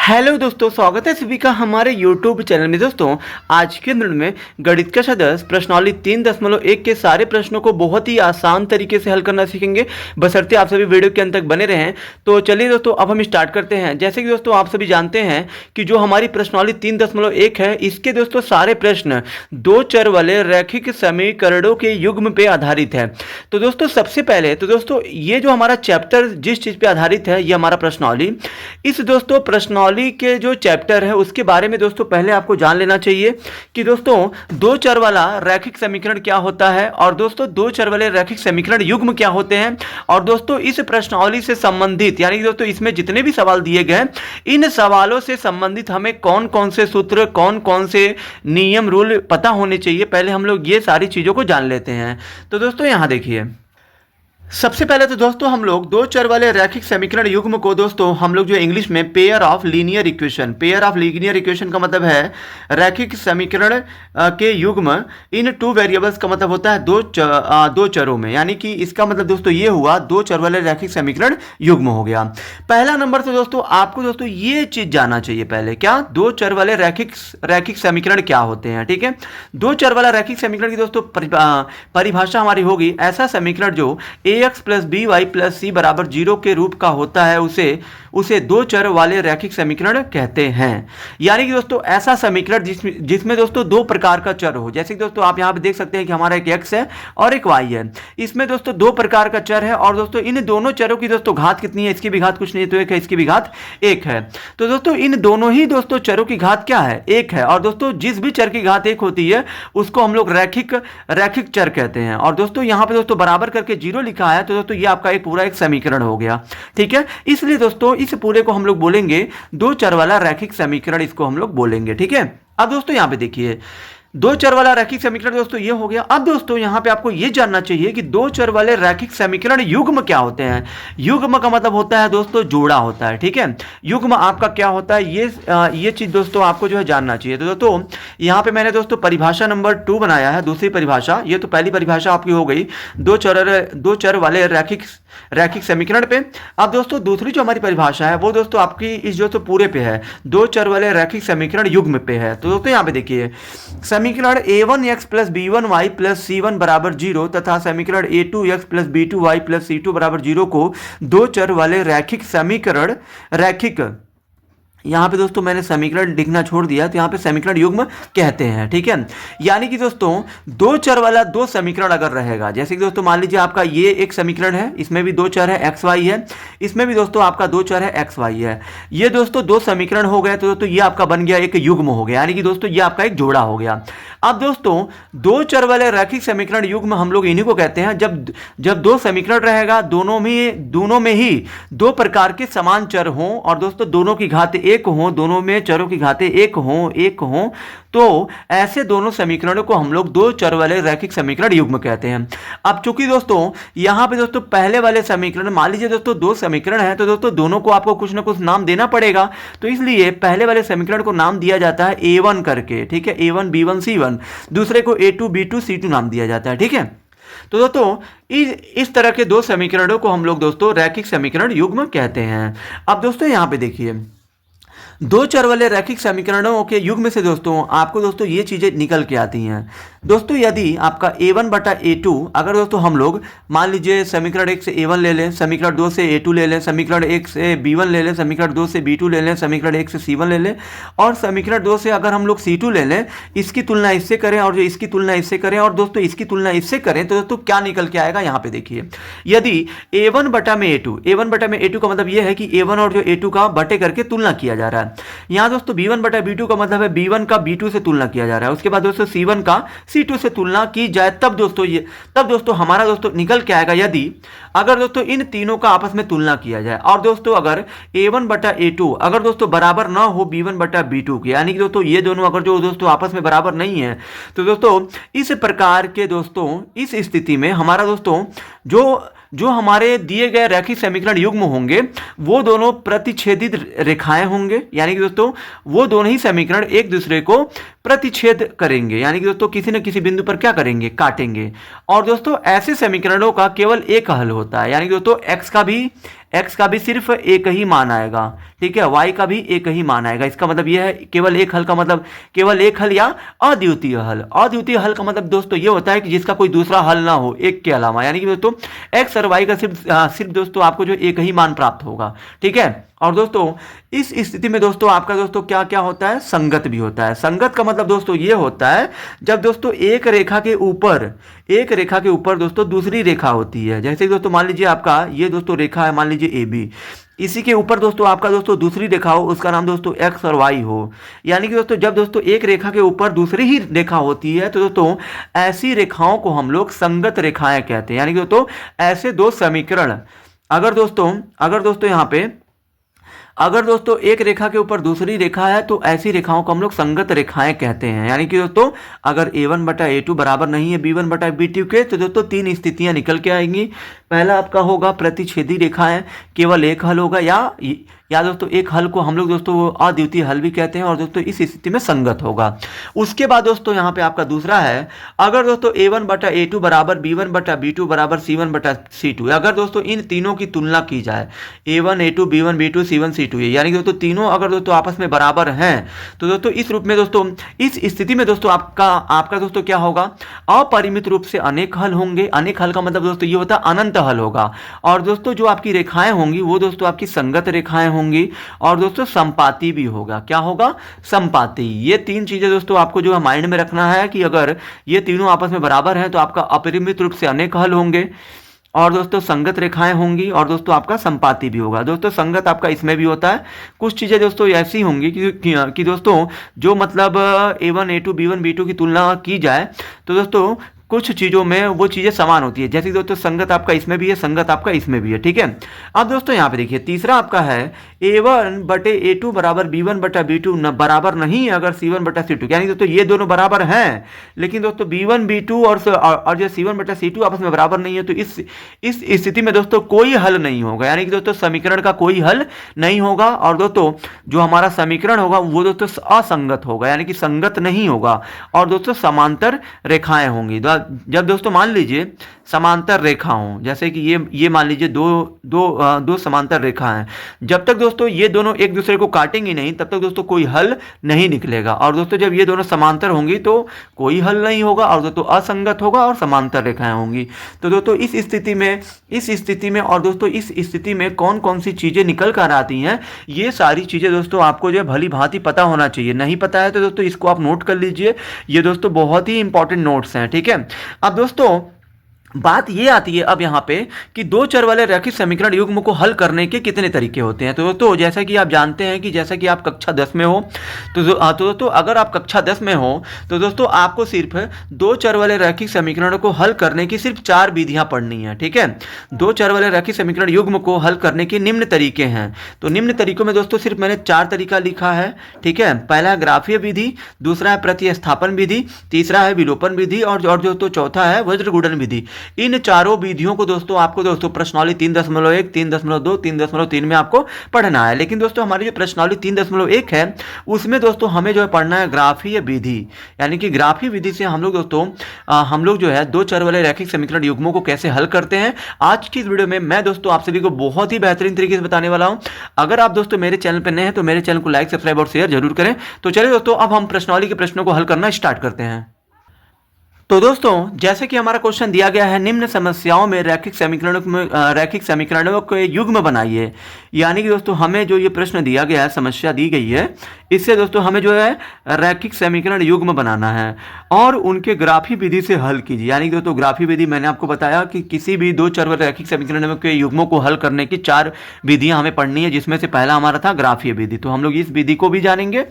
Hello दोस्तों, स्वागत है सभी का हमारे YouTube चैनल में। दोस्तों आज के दिन में गणित का सदस्य प्रश्नावली 3.1 के सारे प्रश्नों को बहुत ही आसान तरीके से हल करना सीखेंगे, बशर्ते आप सभी वीडियो के अंत तक बने रहें। तो चलिए दोस्तों, अब हम स्टार्ट करते हैं। जैसे कि दोस्तों आप सभी जानते हैं कि जो हमारी प्रश्नावली 3.1 है, इसके दोस्तों सारे प्रश्न दो चर वाले रैखिक समीकरणों के युग्म पे आधारित है। तो दोस्तों सबसे पहले तो दोस्तों ये जो हमारा चैप्टर जिस चीज पे आधारित है, ये हमारा प्रश्नावली। इस दोस्तों प्रश्नावली के जो चैप्टर है उसके बारे में दोस्तों पहले आपको जान लेना चाहिए कि दोस्तों दो चर वाला रैखिक समीकरण क्या होता है, और दोस्तों दो चर वाले रैखिक समीकरण युग्म क्या होते हैं। और दोस्तों इस प्रश्नावली से संबंधित यानी कि दोस्तों इसमें जितने भी सवाल दिए गए हैं, इन सवालों से संबंधित हमें कौन कौन से सूत्र, कौन कौन से नियम, रूल पता होने चाहिए। पहले हम लोग ये सारी चीजों को जान लेते हैं। तो दोस्तों यहां देखिए, सबसे पहले तो दोस्तों हम लोग दो चर वाले रैखिक समीकरण युग्म को दोस्तों हम लोग जो इंग्लिश में पेयर ऑफ लीनियर इक्वेशन का मतलब है रैखिक समीकरण के युग्म इन टू वेरिएबल्स का मतलब होता है दो चरों में। यानी कि इसका मतलब दोस्तों ये हुआ दो चर वाले रैखिक समीकरण युग्म हो गया। पहला नंबर तो दोस्तों आपको दोस्तों ये चीज जानना चाहिए पहले, क्या दो चर वाले रैखिक समीकरण क्या होते हैं। ठीक है, दो चर वाला रैखिक समीकरण की दोस्तों परिभाषा हमारी होगी ऐसा समीकरण जो ax plus B Y plus C बराबर 0 के रूप का होता है, उसे दो चर वाले रैखिक समीकरण कहते हैं। यानी कि दोस्तों ऐसा समीकरण जिसमें दोस्तों दो प्रकार का चर हो। जैसे कि दोस्तों आप यहां पे देख सकते हैं कि हमारा एक x है और एक y है। इसमें दोस्तों दो प्रकार का चर है, और दोस्तों इन दोनों चरों की दोस्तों घात कितनी है, इसकी भी घात कुछ नहीं तो एक है, इसकी भी घात एक है। तो दोस्तों इन दोनों ही दोस्तों चरों की घात क्या है, एक है। और दोस्तों जिस भी चर की घात एक होती है उसको हम लोग रैखिक चर कहते हैं। और दोस्तों यहां पे दोस्तों बराबर करके 0 लिखा है, तो दोस्तों ये आपका एक पूरा एक समीकरण हो गया। ठीक है, इसलिए दोस्तों इस पूरे को हम लोग बोलेंगे दो चर वाला रैखिक समीकरण, इसको हम लोग बोलेंगे। ठीक है, अब दोस्तों यहां पे देखिए दो चर वाला रैखिक समीकरण दोस्तों ये हो गया। अब दोस्तों यहां पे आपको ये जानना चाहिए कि दो चर वाले रैखिक समीकरण युग्म क्या होते हैं। युग्म का मतलब होता है दोस्तों जोड़ा होता है। ठीक है, युग्म आपका क्या होता है, ये चीज दोस्तों आपको जो है जानना चाहिए। तो दोस्तों यहां पे मैंने दोस्तों परिभाषा नंबर 2 बनाया है, दूसरी परिभाषा। ये तो पहली परिभाषा आपकी हो गई दो चर वाले रैखिक समीकरण पे। अब दोस्तों दूसरी जो हमारी परिभाषा है वो दोस्तों आपकी इस जो तो पूरे पे है, दो चर वाले रैखिक समीकरण युग्म पे है। तो दोस्तों यहां पे देखिए समीकरण a1x plus b1y plus c1 बराबर 0 तथा समीकरण a2x plus b2y plus c2 बराबर 0 को दो चर वाले रैखिक समीकरण यहां पे दोस्तों मैंने समीकरण लिखना छोड़ दिया, तो यहां पे समीकरण युग्म कहते हैं। ठीक है, यानी कि दोस्तों दो चर वाला दो समीकरण अगर रहेगा, जैसे कि दोस्तों मान लीजिए आपका ये एक समीकरण है, इसमें भी दो चर है एक्स वाई है, इसमें भी दोस्तों आपका दो चर है एक्स वाई है। ये दोस्तों दो समीकरण हो गए, तो दोस्तों ये आपका बन गया एक युग्म हो गया, यानी कि दोस्तों ये आपका एक जोड़ा हो गया। अब दोस्तों दो चर वाले रैखिक समीकरण युग्म हम लोग इन्हीं को कहते हैं जब दो समीकरण रहेगा, दोनों में ही दो प्रकार के समान चर हों, और दोस्तों दोनों की घात एक हो, दोनों में चरों की घातें एक हो, तो ऐसे दोनों समीकरणों को हम लोग दो चर वाले रैखिक समीकरण युग्म कहते हैं। अब चूंकि दोस्तों यहां पे दोस्तों पहले वाले समीकरण, मान लीजिए दोस्तों दो समीकरण है, तो दोस्तों दोनों को आपको कुछ ना कुछ नाम देना पड़ेगा। तो इसलिए पहले वाले समीकरण को नाम दिया जाता है a1 करके। ठीक है, a1 b1 c1, दूसरे को a2 b2 c2 नाम दिया जाता है। ठीक है, तो दोस्तों इस तरह के दो समीकरणों को हम लोग दोस्तों रैखिक समीकरण युग्म कहते हैं। अब दोस्तों यहां पे देखिए दो चर वाले रैखिक समीकरणों के युग्म से दोस्तों आपको दोस्तों ये चीजें निकल के आती हैं। दोस्तों यदि आपका a1 बटा a2, अगर दोस्तों हम लोग मान लीजिए समीकरण 1 से a1 ले लें, समीकरण 2 से a2 ले लें, समीकरण 1 से b1 ले लें, समीकरण 2 से b2 ले लें, समीकरण 1 से c1 ले लें, और समीकरण 2 से अगर हम लोग c2 ले लें, इसकी तुलना इससे करें और जो इसकी तुलना इससे करें, और दोस्तों इसकी तुलना इससे करें, तो दोस्तों क्या निकल के आएगा यहाँ पे देखिए। यदि a1 बटा में a2 का मतलब यह है कि a1 और जो a2 का बटे करके तुलना किया जा रहा है। यहाँ दोस्तों b1 बटा b2 का मतलब है b1 का b2 से तुलना किया जा रहा है। उसके बाद दोस्तों c1 का c2 से तुलना की जाए, तब दोस्तों हमारा दोस्तों निकल के आएगा। यदि अगर दोस्तों इन तीनों का आपस में तुलना किया जाए, और दोस्तों अगर a1 बटा a2 अगर दोस्तों बराबर ना हो b1 बटा b2 के, यानी कि दोस्तों ये दोनों अगर जो दोस्तों आपस में बराबर नहीं है, तो दोस्तों इस प्रकार के दोस्तों इस स्थिति में हमारा दोस्तों जो हमारे दिए गए रैखिक समीकरण युग्म होंगे वो दोनों प्रतिच्छेदित रेखाएं होंगे। यानी कि दोस्तों वो दोनों ही समीकरण एक दूसरे को प्रतिच्छेद करेंगे, यानी कि दोस्तों किसी न किसी बिंदु पर क्या करेंगे, काटेंगे। और दोस्तों ऐसे समीकरणों का केवल एक हल होता है, यानी कि दोस्तों x का भी सिर्फ एक ही मान आएगा, ठीक है, y का भी एक ही मान आएगा। इसका मतलब यह है केवल एक हल का मतलब केवल एक हल या अद्वितीय हल। अद्वितीय हल का मतलब दोस्तों ये होता है कि जिसका कोई दूसरा हल ना हो एक के अलावा, यानी कि दोस्तों x और y का सिर्फ दोस्तों आपको जो एक ही मान प्राप्त होगा, ठीक है। और दोस्तों इस स्थिति में दोस्तों आपका दोस्तों क्या क्या होता है, संगत भी होता है। संगत का मतलब दोस्तों ये होता है जब दोस्तों एक रेखा के ऊपर दोस्तों दूसरी रेखा होती है। जैसे दोस्तों मान लीजिए आपका ये दोस्तों रेखा है, मान लीजिए ए बी, इसी के ऊपर दोस्तों आपका दोस्तों दूसरी रेखा हो, उसका नाम दोस्तों एक्स और वाई हो। यानी कि दोस्तों जब दोस्तों एक रेखा के ऊपर दूसरी ही रेखा होती है तो दोस्तों ऐसी रेखाओं को हम लोग संगत रेखाएं कहते हैं। यानी कि दोस्तों ऐसे दो समीकरण अगर दोस्तों यहाँ पे अगर दोस्तों एक रेखा के ऊपर दूसरी रेखा है तो ऐसी रेखाओं को हम लोग संगत रेखाएं कहते हैं। यानी कि दोस्तों अगर a1 बटा a2 बराबर नहीं है b1 बटा b2 के तो दोस्तों तीन स्थितियां निकल के आएंगी। पहला आपका होगा प्रतिच्छेदी रेखाएं, केवल एक हल होगा, या दोस्तों एक हल को हम लोग दोस्तों अद्वितीय हल भी कहते हैं और दोस्तों इस स्थिति में संगत होगा। उसके बाद दोस्तों यहाँ पे आपका दूसरा है, अगर दोस्तों a1 बटा a2 बराबर b1 बटा b2 बराबर c1 बटा c2, अगर दोस्तों इन तीनों की तुलना की जाए a1 a2 b1 b2 c1 c2, यानी कि दोस्तों तीनों अगर दोस्तों आपस में बराबर हैं तो दोस्तों इस रूप में दोस्तों इस स्थिति में दोस्तों आपका दोस्तों क्या होगा, अपरिमित रूप से अनेक हल होंगे। अनेक हल का मतलब दोस्तों ये होता है अनंत हल होगा। और दोस्तों जो आपकी रेखाएं होंगी वो दोस्तों आपकी संगत रेखाएं होंगी और दोस्तों संपाती भी होगा। क्या होगा, संपाती। ये तीन चीजें दोस्तों आपको जो है माइंड में रखना है कि अगर ये तीनों आपस में बराबर हैं तो आपका अपरिमित रूप से अनेक हल होंगे और दोस्तों संगत रेखाएं होंगी और दोस्तों आपका संपाती भी होगा। दोस्तों संगत आपका इसमें भी होता है। कुछ चीजें दोस्तों ऐसी होंगी कि दोस्तों जो मतलब a1 a2 b1 b2 की तुलना की जाए तो दोस्तों कुछ चीज़ों में वो चीज़ें समान होती है। जैसे दोस्तों संगत आपका इसमें भी है, संगत आपका इसमें भी है, ठीक है। अब दोस्तों यहाँ पे देखिए तीसरा आपका है a1 बटे a2 बराबर b1 बटा b2 न बराबर नहीं है अगर c1 बटा c2, यानी दोस्तों ये दोनों बराबर हैं लेकिन दोस्तों b1 b2 और जो c1 बटा c2 आपस में बराबर नहीं है तो इस स्थिति में दोस्तों कोई हल नहीं होगा। यानी कि दोस्तों समीकरण का कोई हल नहीं होगा और दोस्तों जो हमारा समीकरण होगा वो दोस्तों असंगत होगा, यानी कि संगत नहीं होगा और दोस्तों समांतर रेखाएं होंगी। जब दोस्तों मान लीजिए समांतर रेखा हो, जैसे कि ये मान लीजिए दो समांतर रेखा हैं, जब तक दोस्तों ये दोनों एक दूसरे को काटेंगी नहीं तब तक दोस्तों कोई हल नहीं निकलेगा। और दोस्तों जब ये दोनों समांतर होंगी तो कोई हल नहीं होगा और दोस्तों असंगत होगा और समांतर रेखाएं होंगी। तो दोस्तों इस स्थिति में और दोस्तों इस स्थिति में कौन कौन सी चीजें निकल कर आती हैं, ये सारी चीजें दोस्तों आपको जो है भली भांति पता होना चाहिए। नहीं पता है तो दोस्तों इसको आप नोट कर लीजिए, ये दोस्तों बहुत ही इंपॉर्टेंट नोट्स हैं, ठीक है। अब दोस्तों बात ये आती है अब यहाँ पे कि दो चर वाले रैखिक समीकरण युग्म को हल करने के कितने तरीके होते हैं। तो जैसा कि आप जानते हैं कि जैसा कि आप कक्षा 10 में हो तो दोस्तों अगर आप कक्षा 10 में हो तो दोस्तों आपको सिर्फ दो चर वाले रैखिक समीकरणों को हल करने की सिर्फ 4 विधियां पढ़नी है, ठीक है। दो चर वाले रैखिक समीकरण युग्म को हल करने के निम्न तरीके हैं। तो निम्न तरीकों में दोस्तों सिर्फ मैंने 4 तरीका लिखा है, ठीक है। पहला है ग्राफीय विधि, दूसरा है प्रतिस्थापन विधि, तीसरा है विलोपन विधि और दोस्तों चौथा है वज्रगुणन विधि। इन चारों विधियों को दोस्तों आपको दोस्तों प्रश्नावली 3.1, 3.2, 3.3 में आपको पढ़ना है। लेकिन दोस्तों हमारी जो प्रश्नावली 3.1 है उसमें दोस्तों हमें जो है पढ़ना है ग्राफीय विधि। यानी कि ग्राफीय विधि से हम लोग दोस्तों हम लोग जो है दो चर वाले रैखिक समीकरण युग्मों को कैसे हल करते हैं, आज की इस वीडियो में मैं दोस्तों आप सभी को बहुत ही बेहतरीन तरीके से बताने वाला हूं। अगर आप दोस्तों मेरे चैनल पर नए हैं तो मेरे चैनल को लाइक, सब्सक्राइब और शेयर जरूर करें। तो चलिए दोस्तों अब हम प्रश्नावली के प्रश्नों को हल करना स्टार्ट करते हैं। तो दोस्तों जैसे कि हमारा क्वेश्चन दिया गया है, निम्न समस्याओं में रैखिक समीकरणों के युग्म बनाइए। यानी कि दोस्तों हमें जो ये प्रश्न दिया गया है, समस्या दी गई है, इससे दोस्तों हमें जो है रैखिक समीकरण युग्म बनाना है और उनके ग्राफी विधि से हल कीजिए। यानी कि दोस्तों ग्राफी विधि मैंने आपको बताया कि किसी भी दो चर वाले रैखिक समीकरणों के युग्मों को हल करने की 4 विधियां हमें पढ़नी है, जिसमें से पहला हमारा था ग्राफीय विधि। तो हम लोग इस विधि को भी जानेंगे।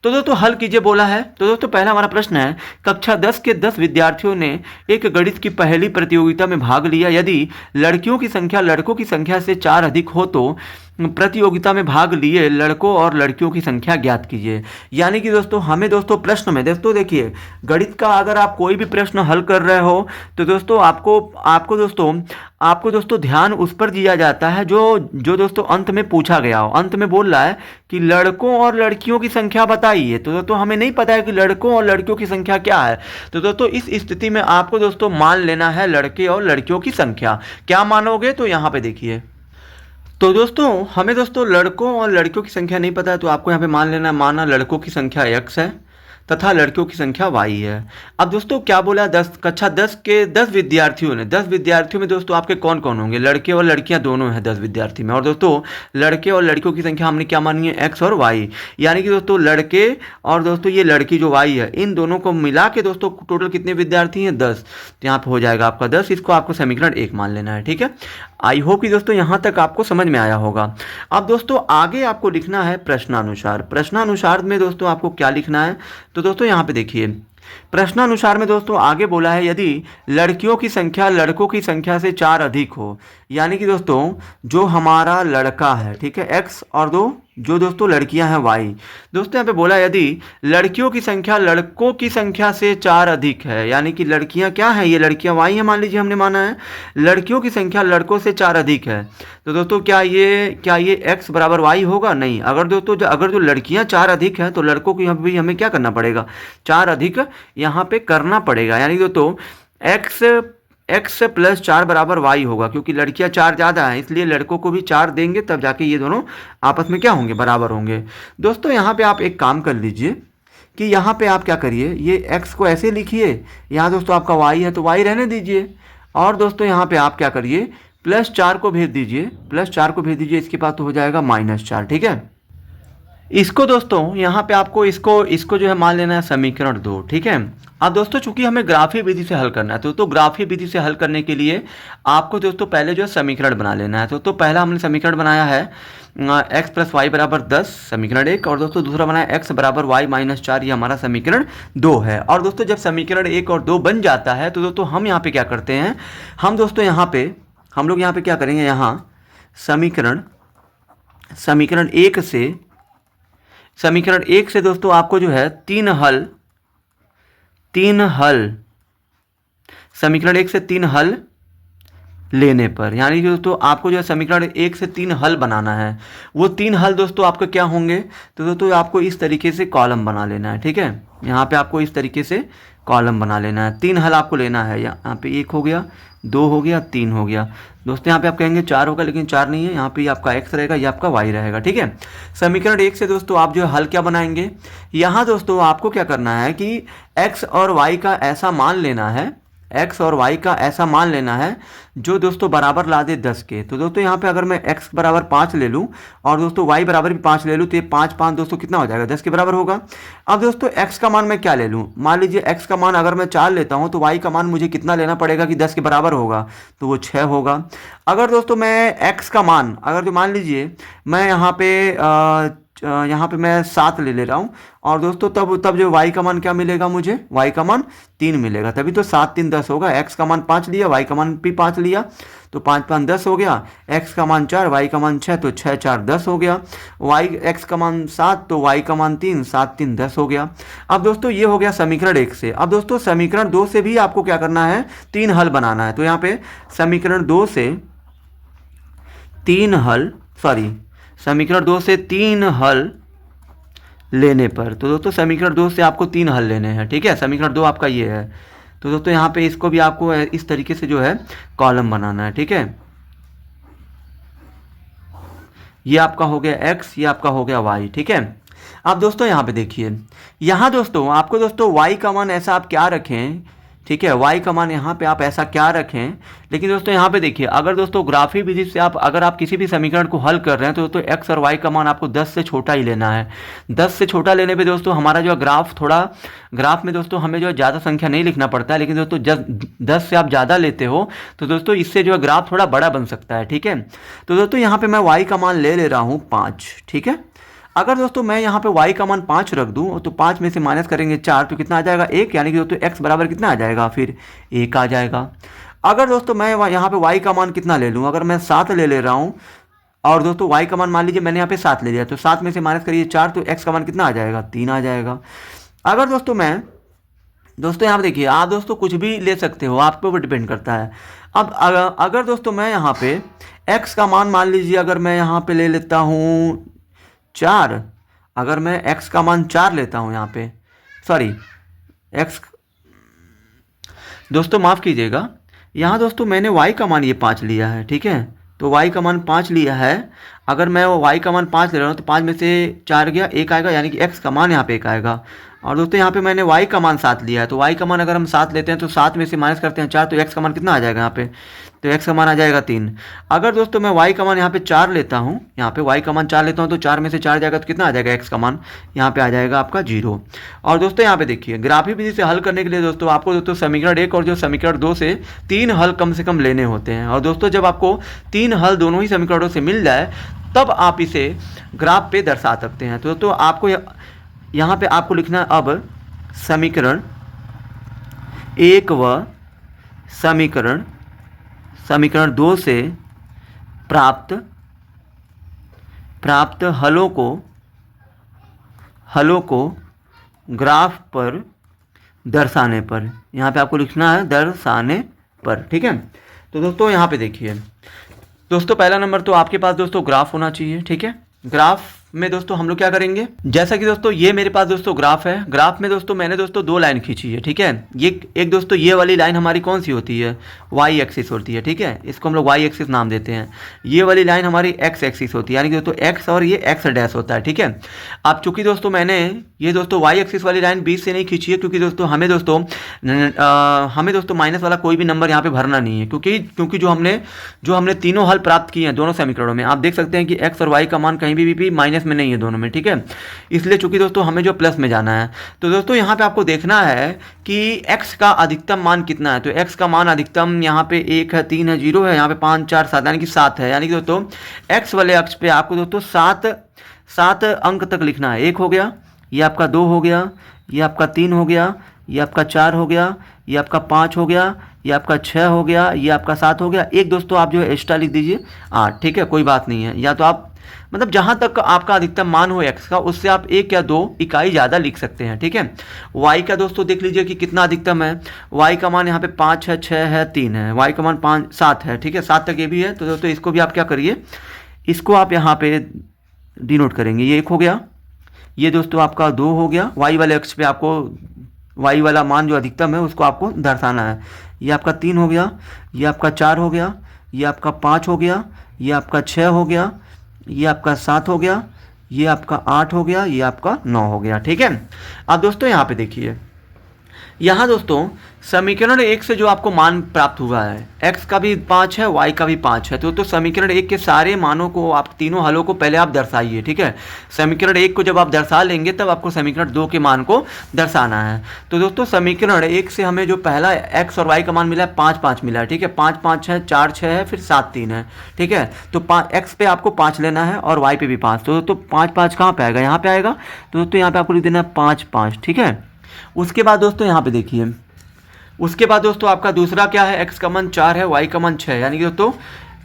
तो दोस्तों हल कीजिए बोला है। तो दोस्तों पहला हमारा प्रश्न है, कक्षा 10 के 10 विद्यार्थियों ने एक गणित की पहली प्रतियोगिता में भाग लिया। यदि लड़कियों की संख्या लड़कों की संख्या से 4 अधिक हो तो प्रतियोगिता में भाग लिए लड़कों और लड़कियों की संख्या ज्ञात कीजिए। यानी कि दोस्तों हमें दोस्तों प्रश्न में दोस्तों देखिए, गणित का अगर आप कोई भी प्रश्न हल कर रहे हो तो दोस्तों आपको दोस्तों ध्यान उस पर दिया जाता है जो दोस्तों अंत में पूछा गया हो। अंत में बोल रहा है कि लड़कों और लड़कियों की संख्या बताइए। तो दोस्तों हमें नहीं पता है कि लड़कों और लड़कियों की संख्या क्या है। तो दोस्तों इस स्थिति में आपको दोस्तों मान लेना है लड़के और लड़कियों की संख्या। क्या मानोगे, तो यहाँ पे देखिए, तो दोस्तों हमें दोस्तों लड़कों और लड़कियों की संख्या नहीं पता है, तो आपको यहाँ पे मान लेना है, माना लड़कों की संख्या x है तथा लड़कियों की संख्या y है। अब दोस्तों क्या बोला, 10 के 10 विद्यार्थियों ने, 10 विद्यार्थियों में दोस्तों आपके कौन कौन होंगे, लड़के और लड़कियां दोनों हैं 10 विद्यार्थी में। और दोस्तों लड़के और लड़कियों की संख्या हमने क्या मानी है, x और y, यानी कि दोस्तों लड़के और दोस्तों ये लड़की जो y है, इन दोनों को मिला के दोस्तों टोटल कितने विद्यार्थी हैं, 10। तो यहाँ पे हो जाएगा आपका 10, इसको आपको समीकरण 1 मान लेना है। ठीक है, आई होप कि दोस्तों यहाँ तक आपको समझ में आया होगा। अब दोस्तों आगे आपको लिखना है प्रश्नानुसार। प्रश्नानुसार में दोस्तों आपको क्या लिखना है, तो दोस्तों यहाँ पे देखिए, प्रश्नानुसार में दोस्तों आगे बोला है यदि लड़कियों की संख्या लड़कों की संख्या से 4 अधिक हो, यानी कि दोस्तों जो हमारा लड़का है, ठीक है, x, और जो दोस्तों लड़कियां हैं y। दोस्तों यहाँ पे बोला यदि लड़कियों की संख्या लड़कों की संख्या से 4 अधिक है, यानी कि लड़कियां क्या है, ये लड़कियां y है, मान लीजिए हमने माना है लड़कियों की संख्या लड़कों से 4 अधिक है, तो दोस्तों क्या ये x बराबर y होगा, नहीं। अगर दोस्तों अगर जो लड़कियां 4 अधिक है तो लड़कों को यहाँ भी हमें क्या करना पड़ेगा, 4 अधिक यहाँ पे करना पड़ेगा, यानी दोस्तों x प्लस 4 बराबर y होगा, क्योंकि लड़कियां 4 ज़्यादा हैं, इसलिए लड़कों को भी 4 देंगे, तब जाके ये दोनों आपस में क्या होंगे, बराबर होंगे। दोस्तों यहाँ पे आप एक काम कर लीजिए कि यहाँ पे आप क्या करिए, ये x को ऐसे लिखिए, यहाँ दोस्तों आपका y है तो y रहने दीजिए, और दोस्तों यहाँ पे आप क्या करिए, प्लस 4 को भेज दीजिए, प्लस 4 को भेज दीजिए, इसके पास तो हो जाएगा -4। ठीक है, इसको दोस्तों यहाँ पे आपको इसको जो है मान लेना है समीकरण 2। ठीक है, अब दोस्तों चूंकि हमें ग्राफीय विधि से हल करना है, तो ग्राफीय विधि से हल करने के लिए आपको दोस्तों पहले जो है समीकरण बना लेना है। तो पहला हमने समीकरण बनाया है x प्लस वाई बराबर 10, समीकरण 1, और दोस्तों दूसरा बनाया x बराबर वाई -4, ये हमारा समीकरण 2 है। और दोस्तों जब समीकरण 1 और 2 बन जाता है तो दोस्तों हम यहाँ पे क्या करते हैं, हम दोस्तों हम लोग यहाँ पे क्या करेंगे, यहाँ समीकरण 1 से दोस्तों आपको जो है तीन हल समीकरण 1 से 3 हल लेने पर, यानी कि दोस्तों आपको जो है समीकरण 1 से 3 हल बनाना है, वो 3 हल दोस्तों आपके क्या होंगे, तो दोस्तों आपको इस तरीके से कॉलम बना लेना है। ठीक है, यहाँ पे आपको इस तरीके से कॉलम बना लेना है, 3 हल आपको लेना है, यहाँ पे 1 हो गया, 2 हो गया, 3 हो गया। दोस्तों यहाँ पे आप कहेंगे 4 होगा, लेकिन 4 नहीं है, यहाँ पे आपका x रहेगा, ये आपका y रहेगा। ठीक है, समीकरण 1 से दोस्तों आप जो है हल क्या बनाएंगे, यहाँ दोस्तों आपको क्या करना है कि x और y का ऐसा मान लेना है, x और y का ऐसा मान लेना है जो दोस्तों बराबर ला दे 10 के। तो दोस्तों यहाँ पे अगर मैं x बराबर 5 ले लूँ और दोस्तों y बराबर भी 5 ले लूँ, तो ये 5 5 दोस्तों कितना हो जाएगा, 10 के बराबर होगा। अब दोस्तों x का मान मैं क्या ले लूँ, मान लीजिए x का मान अगर मैं 4 लेता हूँ तो y का मान मुझे कितना लेना पड़ेगा कि 10 के बराबर होगा, तो वो 6 होगा। अगर दोस्तों मैं x का मान, अगर जो मान लीजिए मैं यहाँ पे मैं 7 ले रहा हूँ, और दोस्तों तब जो y का मान क्या मिलेगा, मुझे y का मान 3 मिलेगा, तभी तो 7 3 10 होगा। x का मान 5 लिया, y का मान भी 5 लिया, तो 5 5 10 हो गया। x का मान 4, y का मान 6, तो 6 4 10 हो गया। x का मान 7, तो y का मान 3, 7 3 10 हो गया। अब दोस्तों ये हो गया समीकरण 1 से। अब दोस्तों समीकरण 2 से भी आपको क्या करना है, 3 हल बनाना है। तो यहाँ पे समीकरण 2 से 3 हल लेने पर, तो दोस्तों समीकरण 2 से आपको 3 हल लेने हैं। ठीक है, समीकरण 2 आपका ये है, तो दोस्तों यहाँ पे इसको भी आपको इस तरीके से जो है कॉलम बनाना है। ठीक है, ये आपका हो गया x, ये आपका हो गया y। ठीक है, अब दोस्तों यहाँ पे देखिए, यहाँ दोस्तों आपको दोस्तों y का मान ऐसा आप क्या रखें, ठीक है, y का मान यहाँ पे आप ऐसा क्या रखें, लेकिन दोस्तों यहाँ पे देखिए, अगर दोस्तों ग्राफी विधि से अगर आप किसी भी समीकरण को हल कर रहे हैं तो दोस्तों x और y का मान आपको 10 से छोटा ही लेना है। 10 से छोटा लेने पे दोस्तों हमारा जो ग्राफ में दोस्तों हमें जो है ज़्यादा संख्या नहीं लिखना पड़ता है, लेकिन दोस्तों 10 से आप ज़्यादा लेते हो तो दोस्तों इससे जो है ग्राफ थोड़ा बड़ा बन सकता है। ठीक है, तो दोस्तों यहाँ पर मैं y का मान ले रहा हूँ 5। ठीक है, अगर दोस्तों मैं यहाँ पे y का मान 5 रख दूँ तो 5 में से माइनस करेंगे 4, तो कितना आ जाएगा 1, यानी कि दोस्तों x बराबर कितना आ जाएगा, फिर 1 आ जाएगा। अगर दोस्तों मैं यहाँ पे y का मान कितना ले लूँ, अगर मैं 7 ले रहा हूँ, और दोस्तों y का मान मान लीजिए मैंने यहाँ पे 7 ले लिया, तो 7 में से माइनस करिए 4, तो x का मान कितना आ जाएगा, 3 आ जाएगा। अगर दोस्तों यहाँ पे देखिए, आप दोस्तों कुछ भी ले सकते हो, आपके ऊपर डिपेंड करता है। अब अगर दोस्तों मैं यहाँ पे x का मान लीजिए, अगर मैं यहाँ पे ले लेता हूँ 4, अगर मैं x का मान 4 लेता हूँ यहाँ पे, x दोस्तों माफ़ कीजिएगा, यहाँ दोस्तों मैंने y का मान ये 5 लिया है। ठीक है, तो y का मान 5 लिया है। अगर मैं वो y का मान 5 ले रहा हूँ तो 5 में से 4 गया, 1 आएगा, यानी कि x का मान यहाँ पे 1 आएगा। और दोस्तों यहाँ पे मैंने y का मान 7 लिया है, तो y का मान अगर हम 7 लेते हैं तो 7 में से माइनस करते हैं 4, तो x का मान कितना आ जाएगा यहाँ पे, तो x का मान आ जाएगा 3। अगर दोस्तों मैं y का मान यहाँ पे 4 लेता हूँ, यहाँ पे y का मान 4 लेता हूँ, तो 4 में से 4 जाएगा तो कितना आ जाएगा, x का मान यहाँ पे आ जाएगा आपका 0। और दोस्तों यहाँ पे देखिए, ग्राफिक विधि से हल करने के लिए दोस्तों आपको दोस्तों समीकरण 1 और जो समीकरण 2 से 3 हल कम से कम लेने होते हैं। और दोस्तों जब आपको 3 हल दोनों ही समीकरणों से मिल जाए तब आप इसे ग्राफ पे दर्शा सकते हैं। तो दोस्तों आपको यहाँ पे आपको लिखना है अब समीकरण 1 व समीकरण 2 से प्राप्त हलों को ग्राफ पर दर्शाने पर, यहाँ पे आपको लिखना है दर्शाने पर, ठीक है। तो दोस्तों यहाँ पे देखिए दोस्तों, पहला नंबर तो आपके पास दोस्तों ग्राफ होना चाहिए, ठीक है। ग्राफ में दोस्तों हम लोग क्या करेंगे, जैसा कि दोस्तों ये मेरे पास दोस्तों ग्राफ है। ग्राफ में दोस्तों मैंने दोस्तों 2 लाइन खींची है, ठीक है। ये एक दोस्तों ये वाली लाइन हमारी कौन सी होती है, वाई एक्सिस होती है, ठीक है। इसको हम लोग वाई एक्सिस नाम देते हैं। ये वाली लाइन हमारी एक्स एक्सिस होती है, यानी कि दोस्तों एक्स और ये एक्स डैश होता है, ठीक है। अब चूंकि दोस्तों मैंने ये दोस्तों वाई एक्सिस वाली लाइन बीच से नहीं खींची है, क्योंकि दोस्तों हमें दोस्तों माइनस वाला कोई भी नंबर यहाँ पे भरना नहीं है, क्योंकि जो हमने तीनों हल प्राप्त किए हैं दोनों समीकरणों में, आप देख सकते हैं कि एक्स और वाई का मान कहीं भी माइनस में नहीं है दोनों में, ठीक है। इसलिए चूंकि दोस्तों हमें जो प्लस में जाना है, तो दोस्तों यहाँ पे आपको देखना है कि x का अधिकतम मान कितना है। तो x का मान अधिकतम यहाँ पे 1 है, 3 है, 0 है, यहाँ पे 5, 4, 7 यानी कि 7 है। यानी कि दोस्तों x वाले अक्ष पे आपको दोस्तों 7 अंक तक लिखना है। 1 हो गया, ये आपका 2 हो गया, ये आपका 3 हो गया, ये आपका 4 हो गया, ये आपका 5 हो गया, ये आपका 6 हो गया, ये आपका 7 हो गया। एक दोस्तों आप जो है एक्स्ट्रा लिख दीजिए 8, ठीक है, कोई बात नहीं है। या तो आप मतलब जहां तक आपका अधिकतम मान हो x का, उससे आप 1 या 2 इकाई ज़्यादा लिख सकते हैं, ठीक है। y का दोस्तों देख लीजिए कि कितना अधिकतम है। y का मान यहाँ पे 5 है, 6 है, 3 है, y का मान 7 है, ठीक है, 7 तक ये भी है। तो दोस्तों इसको भी आप क्या करिए, इसको आप यहाँ पे डिनोट करेंगे। ये 1 हो गया, ये दोस्तों आपका 2 हो गया। y वाले अक्ष पे आपको y वाला मान जो अधिकतम है उसको आपको दर्शाना है। ये आपका 3 हो गया, ये आपका 4 हो गया, ये आपका 5 हो गया, ये आपका 6 हो गया, ये आपका 7 हो गया, ये आपका 8 हो गया, ये आपका 9 हो गया, ठीक है। अब दोस्तों यहाँ पे देखिए, यहाँ दोस्तों समीकरण 1 से जो आपको मान प्राप्त हुआ है, x का भी 5 है, y का भी 5 है। तो समीकरण 1 के सारे मानों को, आप तीनों हलों को पहले आप दर्शाइए, ठीक है। समीकरण 1 को जब आप दर्शा लेंगे तब आपको समीकरण 2 के मान को दर्शाना है। तो दोस्तों समीकरण 1 से हमें जो पहला x और y का मान मिला है 5, 5 मिला है, ठीक है। 5, 5 है, 4, 6 है, फिर 7, 3 है, ठीक है। तो x पे आपको 5 लेना है और y पे भी 5। तो 5, 5 कहाँ पे आएगा, यहाँ पे आएगा। तो दोस्तों यहाँ पे आपको लिख देना है 5, 5, ठीक है। उसके बाद दोस्तों यहाँ पे देखिए, उसके बाद दोस्तों आपका दूसरा क्या है, x का मान 4 है, y का मान 6 है, यानी कि दोस्तों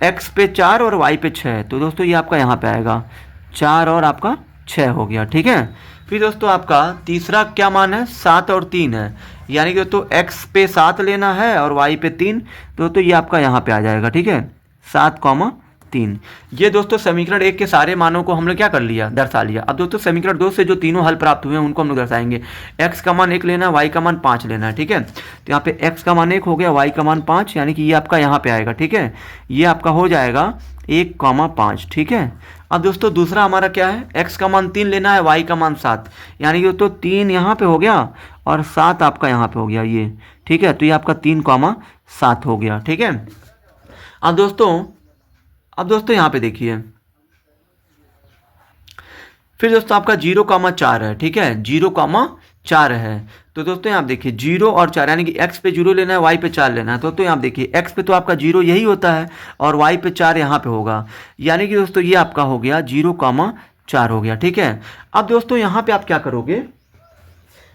x पे 4 और y पे 6 है। तो दोस्तों ये आपका यहाँ पे आएगा 4 और आपका 6 हो गया, ठीक है। फिर दोस्तों आपका तीसरा क्या मान है, 7 और 3 है, यानी कि दोस्तों x पे 7 लेना है और y पे 3। तो दोस्तों ये आपका यहाँ पे आ जाएगा, ठीक है, 7, 3। ये दोस्तों समीकरण 1 के सारे मानों को हम लोग क्या कर लिया, दर्शा लिया। अब दोस्तों समीकरण 2 से जो तीनों हल प्राप्त हुए हैं उनको हम लोग दर्शाएंगे। x का मान 1 लेना है, y का मान 5 लेना है, ठीक है। तो यहाँ पे x का मान 1 हो गया, y का मान 5, यानी कि ये आपका यहाँ पे आएगा, ठीक है। ये आपका हो जाएगा 1, 5, ठीक है। अब दोस्तों दूसरा हमारा क्या है, x का मान 3 लेना है, y का मान 7, यानी कि दोस्तों 3 यहाँ पे हो गया और 7 आपका यहाँ पे हो गया, ये, ठीक है। तो ये आपका 3, 7 हो गया, ठीक है। अब दोस्तों यहाँ पे देखिए, फिर दोस्तों आपका 0, 4 है, ठीक है, 0, 4 है। तो दोस्तों यहाँ देखिए 0 और 4, यानी कि x पे 0 लेना है, y पे 4 लेना है। तो दोस्तों यहाँ देखिए x पे तो आपका 0 यही होता है और y पे 4 यहाँ पे होगा, यानी कि दोस्तों ये आपका हो गया 0, 4 हो गया, ठीक है। अब दोस्तों यहाँ पे आप क्या करोगे,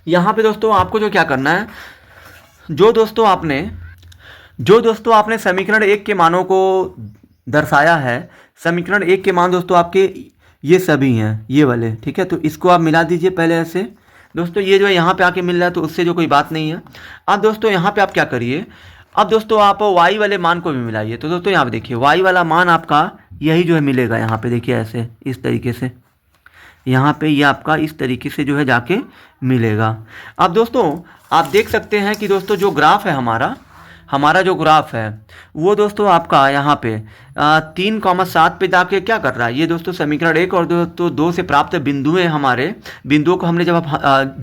यहाँ पे दोस्तों आपको जो क्या करना है, जो दोस्तों आपने समीकरण 1 के मानों को दर्शाया है, समीकरण 1 के मान दोस्तों आपके ये सभी हैं, ये वाले, ठीक है। तो इसको आप मिला दीजिए पहले ऐसे। दोस्तों ये जो है यहाँ पे आके मिल रहा है, तो उससे जो कोई बात नहीं है। अब दोस्तों यहाँ पे आप क्या करिए, अब दोस्तों आप y वाले मान को भी मिलाइए। तो दोस्तों यहाँ पे देखिए y वाला मान आपका यही जो है मिलेगा, यहाँ पे देखिए ऐसे, इस तरीके से, यहाँ पे ये आपका इस तरीके से जो है जाके मिलेगा। अब दोस्तों आप देख सकते हैं कि दोस्तों जो ग्राफ है हमारा जो ग्राफ है वो दोस्तों आपका यहाँ पे 3,7 पे जाके क्या कर रहा है, ये दोस्तों समीकरण 1 और दोस्तों 2 से प्राप्त बिंदु हैं हमारे। बिंदुओं को हमने जब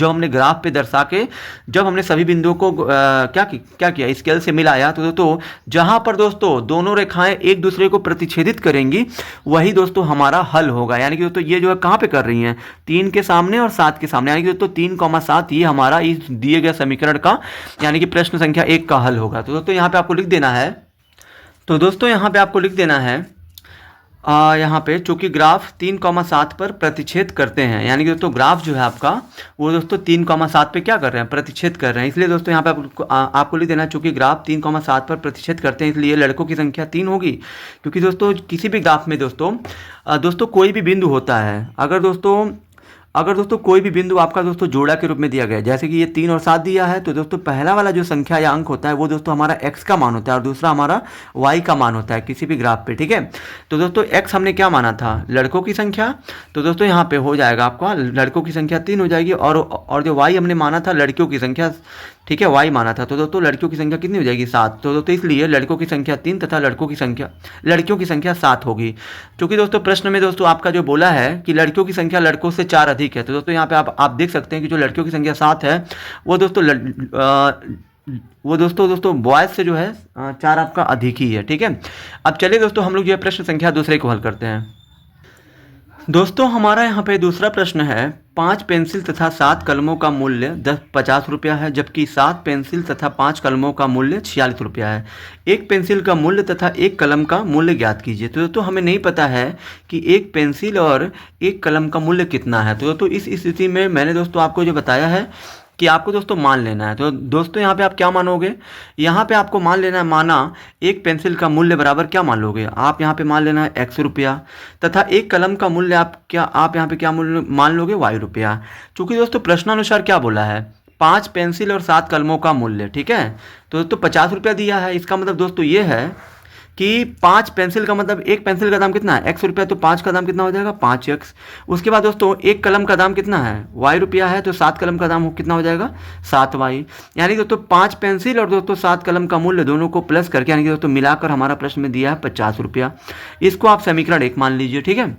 हमने ग्राफ पे दर्शा के जब हमने सभी बिंदुओं को क्या किया स्केल से मिलाया, तो दोस्तों जहां पर दोस्तों दोनों रेखाएं एक दूसरे को प्रतिच्छेदित करेंगी वही दोस्तों हमारा हल होगा। यानी कि दोस्तों ये जो है कहाँ पे कर रही हैं, 3 के सामने और 7 के सामने, यानी कि दोस्तों 3,7 ये हमारा इस दिए गए समीकरण का यानी कि प्रश्न संख्या 1 का हल होगा। तो दोस्तों यहाँ पे आपको लिख देना है, तो दोस्तों यहाँ पे आपको लिख देना है यहाँ पे चूंकि ग्राफ 3,7 पर प्रतिच्छेद करते हैं, यानी कि दोस्तों ग्राफ जो है आपका वो दोस्तों 3,7 पे क्या कर रहे हैं, प्रतिच्छेद कर रहे हैं, इसलिए दोस्तों यहाँ पे आपको लिख देना है चूंकि ग्राफ 3,7 पर प्रतिच्छेद करते हैं इसलिए लड़कों की संख्या 3 होगी। क्योंकि दोस्तों किसी भी ग्राफ में दोस्तों कोई भी बिंदु होता है, अगर दोस्तों कोई भी बिंदु आपका दोस्तों जोड़ा के रूप में दिया गया है, जैसे कि ये 3 और 7 दिया है, तो दोस्तों पहला वाला जो संख्या या अंक होता है वो दोस्तों हमारा x का मान होता है और दूसरा हमारा y का मान होता है किसी भी ग्राफ पे, ठीक है। तो दोस्तों x हमने क्या माना था, लड़कों की संख्या, तो दोस्तों यहाँ पे हो जाएगा आपका लड़कों की संख्या 3 हो जाएगी और जो y हमने माना था लड़कियों की संख्या, ठीक है, y माना था, तो दोस्तों लड़कियों की संख्या कितनी हो जाएगी 7। तो दोस्तों इसलिए लड़कों की संख्या 3 तथा लड़कियों की संख्या 7 होगी। क्योंकि दोस्तों प्रश्न में दोस्तों आपका जो बोला है कि लड़कियों की संख्या लड़कों से 4 अधिक है, तो दोस्तों यहाँ पे आप देख सकते हैं कि जो लड़कियों की संख्या 7 है वो दोस्तों बॉयज से जो है 4 आपका अधिक ही है, ठीक है। अब चलिए दोस्तों हम लोग जो है प्रश्न संख्या दूसरे को हल करते हैं। दोस्तों हमारा यहाँ पे दूसरा प्रश्न है, 5 पेंसिल तथा 7 कलमों का मूल्य 50 रुपया है, जबकि 7 पेंसिल तथा 5 कलमों का मूल्य 46 रुपया है। एक पेंसिल का मूल्य तथा एक कलम का मूल्य ज्ञात कीजिए। तो दोस्तों हमें नहीं पता है कि एक पेंसिल और एक कलम का मूल्य कितना है। तो दोस्तों इस स्थिति में मैंने दोस्तों आपको जो बताया है कि आपको दोस्तों मान लेना है। तो दोस्तों यहाँ पे आप क्या मानोगे, यहाँ पे आपको मान लेना है, माना एक पेंसिल का मूल्य बराबर क्या मान लोगे आप, यहाँ पे मान लेना है x रुपया, तथा एक कलम का मूल्य आप यहाँ पे क्या मूल्य मान लोगे y रुपया। चूंकि दोस्तों प्रश्नानुसार क्या बोला है, 5 पेंसिल और 7 कलमों का मूल्य, ठीक है, तो दोस्तों 50 रुपया दिया है। इसका मतलब दोस्तों ये है कि 5 पेंसिल का मतलब एक पेंसिल का दाम कितना है x रुपया, तो 5 का दाम कितना हो जाएगा 5x। उसके बाद दोस्तों एक कलम का दाम कितना है y रुपया है, तो 7 कलम का दाम कितना हो जाएगा 7y। यानी दोस्तों 5 पेंसिल और दोस्तों 7 कलम का मूल्य दोनों को प्लस करके यानी कि दोस्तों मिलाकर हमारा प्रश्न में दिया है 50 रुपया। इसको आप समीकरण 1 मान लीजिए, ठीक है।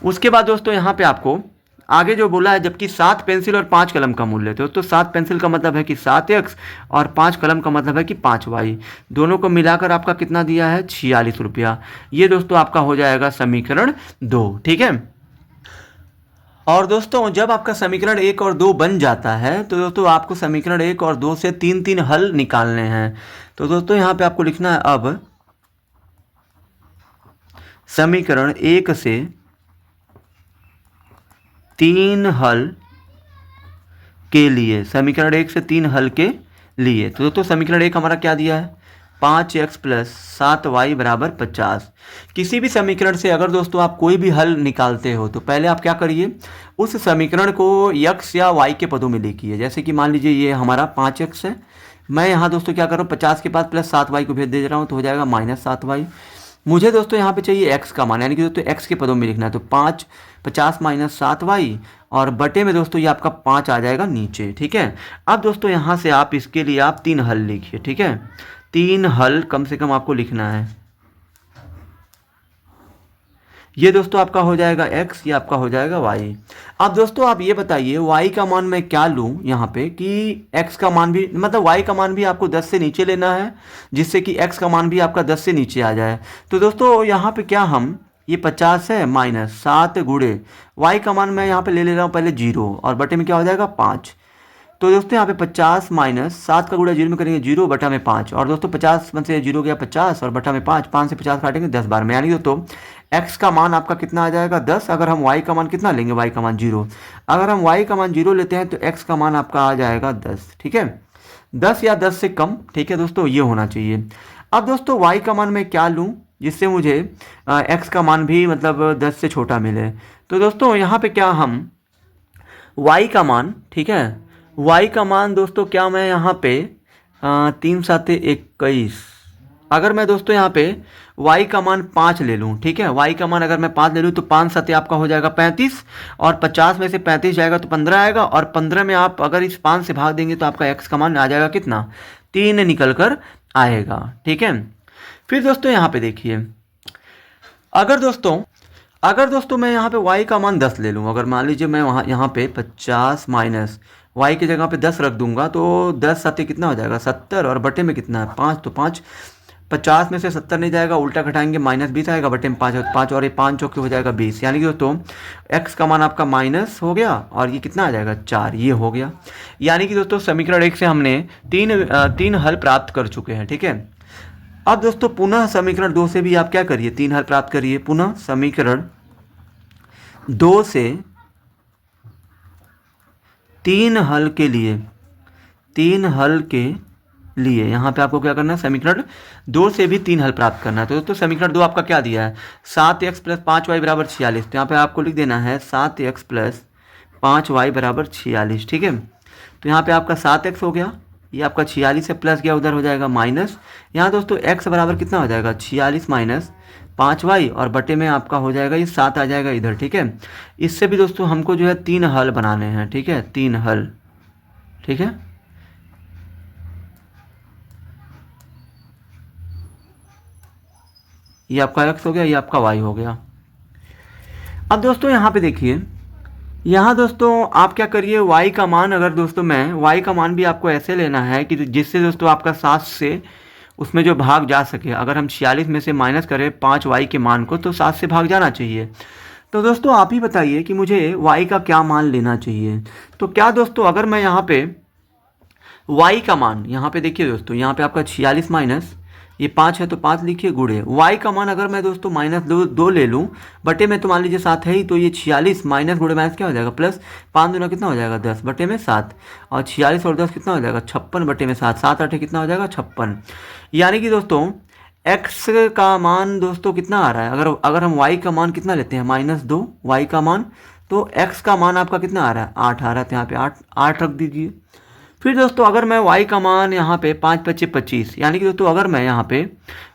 उसके बाद दोस्तों यहाँ पे आपको आगे जो बोला है, जबकि 7 पेंसिल और 5 कलम का मूल्य, तो 7 पेंसिल का मतलब है कि 7x और 5 कलम का मतलब है कि 5y, दोनों को मिलाकर आपका कितना दिया है 46 रुपया। ये दोस्तों आपका हो जाएगा समीकरण 2, ठीक है। और दोस्तों जब आपका समीकरण 1 और 2 बन जाता है तो दोस्तों आपको समीकरण 1 और 2 से 3 हल निकालने हैं। तो दोस्तों यहाँ पे आपको लिखना है, अब समीकरण 1 से 3 हल के लिए, समीकरण 1 से 3 हल के लिए, तो दोस्तों समीकरण 1 हमारा क्या दिया है 5x + 7y = 50। किसी भी समीकरण से अगर दोस्तों आप कोई भी हल निकालते हो तो पहले आप क्या करिए, उस समीकरण को x या y के पदों में लिखिए। जैसे कि मान लीजिए ये हमारा 5x है, मैं यहाँ दोस्तों क्या कर रहा हूँ 50 के पास प्लस 7y को भेज दे रहा हूँ, तो हो जाएगा -7y। मुझे दोस्तों यहाँ पे चाहिए x का मान, यानी कि दोस्तों x के पदों में लिखना है, तो 50 - 7y और बटे में दोस्तों ये आपका 5 आ जाएगा नीचे, ठीक है। अब दोस्तों यहाँ से आप इसके लिए आप 3 हल लिखिए, ठीक है, 3 हल कम से कम आपको लिखना है। ये दोस्तों आपका हो जाएगा x, ये आपका हो जाएगा y। अब दोस्तों आप ये बताइए y का मान मैं क्या लूँ यहाँ पे कि x का मान भी, मतलब y का मान भी आपको 10 से नीचे लेना है, जिससे कि x का मान भी आपका 10 से नीचे आ जाए। तो दोस्तों यहाँ पे क्या, हम ये 50 है -7 गुणे y का मान मैं यहाँ पे ले रहा हूँ पहले 0 और बटे में क्या हो जाएगा 5। तो दोस्तों यहाँ पे 50 - 7 का गुणा 0 में करेंगे 0 बटा में 5, और दोस्तों 50 में से 0 गया 50 और बटा में 5, 5 से 50 काटेंगे 10 बार में, यानी दोस्तों x का मान आपका कितना आ जाएगा 10। अगर हम y का मान कितना लेंगे, y का मान 0, अगर हम y का मान 0 लेते हैं तो x का मान आपका आ जाएगा 10, ठीक है, 10 या 10 से कम, ठीक है दोस्तों, ये होना चाहिए। अब दोस्तों y का मान मैं क्या लूँ जिससे मुझे x का मान भी मतलब 10 से छोटा मिले। तो दोस्तों यहाँ पे क्या, हम y का मान, ठीक है, y का मान दोस्तों क्या, मैं यहाँ पे 3 × 7 = 21, अगर मैं दोस्तों यहाँ पे y का मान 5 ले लूँ, ठीक है, y का मान अगर मैं 5 ले लूँ तो 5 × 7 आपका हो जाएगा 35 और 50 में से 35 जाएगा तो 15 आएगा, और 15 में आप अगर इस 5 से भाग देंगे तो आपका x का मान आ जाएगा कितना 3 निकल कर आएगा, ठीक है। फिर दोस्तों यहाँ पे देखिए, अगर दोस्तों मैं यहाँ पे y का मान 10 ले लूँ, अगर मान लीजिए मैं यहाँ पे 50 माइनस y की जगह पे 10 रख दूंगा तो 10 साथ कितना हो जाएगा 70, और बटे में कितना है 5, तो 5 50 में से 70 नहीं जाएगा, उल्टा घटाएंगे -20 आएगा, बटे में 5 5 और ये 5 चौके हो जाएगा 20। यानी कि दोस्तों x का मान आपका माइनस हो गया और ये कितना आ जाएगा 4, ये हो गया। यानी कि दोस्तों समीकरण 1 से हमने तीन हल प्राप्त कर चुके हैं। ठीक है, अब दोस्तों पुनः समीकरण 2 से भी आप क्या करिए, 3 हल प्राप्त करिए। पुनः समीकरण 2 से 3 हल के लिए यहाँ पे आपको क्या करना है, समीकरण 2 से भी 3 हल प्राप्त करना है। तो दोस्तों समीकरण 2 आपका क्या दिया है, 7x + 5y = 46। तो यहाँ पे आपको लिख देना है 7x + 5y = 46। ठीक है, तो यहाँ पे आपका 7x हो गया, ये आपका 46 से प्लस गया उधर हो जाएगा माइनस। यहाँ दोस्तों x बराबर कितना हो जाएगा 46 माइनस 5y, और बटे में आपका हो जाएगा ये 7 आ जाएगा इधर। ठीक है, इससे भी दोस्तों हमको जो है 3 हल बनाने हैं। ठीक है, 3 हल। ठीक है, ये आपका x हो गया, ये आपका y हो गया। अब दोस्तों यहाँ पे देखिए, यहाँ दोस्तों आप क्या करिए, y का मान, अगर दोस्तों मैं y का मान भी आपको ऐसे लेना है कि जिससे दोस्तों आपका 7 से उसमें जो भाग जा सके। अगर हम 46 में से माइनस करें 5y के मान को तो 7 से भाग जाना चाहिए। तो दोस्तों आप ही बताइए कि मुझे y का क्या मान लेना चाहिए। तो क्या दोस्तों अगर मैं यहाँ पे y का मान, यहाँ पे देखिए दोस्तों, यहाँ पे आपका 46 माइनस ये 5 है तो 5 लिखिए, गुड़े y का मान अगर मैं दोस्तों -2 ले लूँ, बटे में तो मान लीजिए 7 है ही, तो ये 46 माइनस गुड़े माइनस क्या हो जाएगा प्लस, 5 दूना कितना हो जाएगा 10, बटे में 7, और 46 और 10 कितना हो जाएगा 56, बटे में 7, 7 8 कितना हो जाएगा 56। यानी कि दोस्तों x का मान दोस्तों कितना आ रहा है, अगर हम y का मान कितना लेते हैं -2 y का मान, तो x का मान आपका कितना आ रहा है 8 आ रहा है, तो यहाँ पे 8 रख दीजिए। फिर दोस्तों अगर मैं y का मान यहाँ पे 5 × 5 = 25, यानी कि दोस्तों अगर मैं यहाँ पे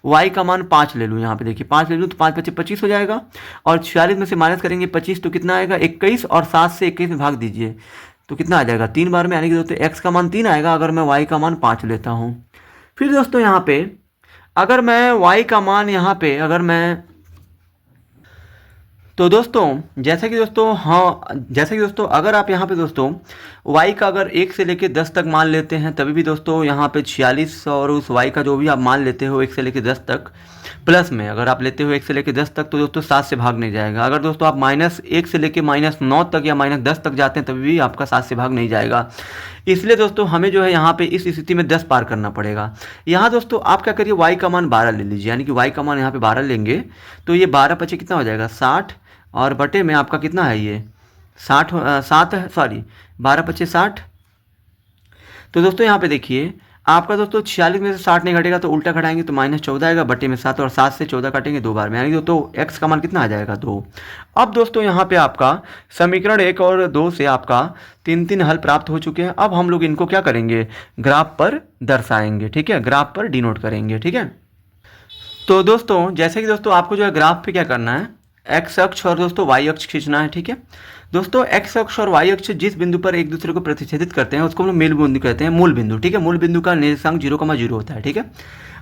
y का मान 5 ले लूँ, यहाँ पे देखिए 5 ले लूँ तो 5 × 5 = 25 हो जाएगा, और 46 में से माइनस करेंगे 25 तो कितना आएगा 21, और 7 से 21 में भाग दीजिए तो कितना आ जाएगा 3 बार में। यानी कि दोस्तों x का मान 3 आएगा अगर मैं y का मान 5 लेता हूँ। फिर दोस्तों यहाँ पे अगर मैं y का मान यहाँ पे अगर मैं, तो दोस्तों जैसे कि दोस्तों अगर आप यहाँ पे दोस्तों y का अगर 1 से लेके 10 तक मान लेते हैं तभी भी दोस्तों यहाँ पे 46, और उस y का जो भी आप मान लेते हो 1 से लेके 10 तक, प्लस में अगर आप लेते हो 1 से लेके 10 तक तो दोस्तों 7 से भाग नहीं जाएगा। अगर दोस्तों आप -1 से लेके -9 तक या -10 तक जाते हैं तभी भी आपका 7 से भाग नहीं जाएगा। इसलिए दोस्तों हमें जो है यहाँ पे इस स्थिति में 10 पार करना पड़ेगा। यहाँ दोस्तों आप क्या करिए, y का मान 12 ले लीजिए, यानी कि y का मान यहाँ पे 12 लेंगे तो ये 12 × 5 कितना हो जाएगा 60, और बटे में आपका कितना है ये 7 है, सॉरी 12 × 5 = 60। तो दोस्तों यहाँ पे देखिए आपका दोस्तों 46 में से 60 नहीं घटेगा तो उल्टा घटाएंगे तो -14 आएगा, बटे में 7, और 7 से 14 काटेंगे 2 बार में, यानी दोस्तों x का मान कितना आ जाएगा 2। अब दोस्तों यहाँ पे आपका समीकरण 1 और 2 से आपका 3 हल प्राप्त हो चुके हैं। अब हम लोग इनको क्या करेंगे, ग्राफ पर दर्शाएंगे। ठीक है, ग्राफ पर डिनोट करेंगे। ठीक है, तो दोस्तों जैसे कि दोस्तों आपको जो है ग्राफ पे क्या करना है, x अक्ष और दोस्तों y अक्ष खींचना है। ठीक है दोस्तों, x अक्ष और y अक्ष जिस बिंदु पर एक दूसरे को प्रतिच्छेदित करते हैं उसको हम लोग मूल बिंदु कहते हैं, मूल बिंदु। ठीक है, मूल बिंदु का निर्देशांक 0,0 होता है। ठीक है,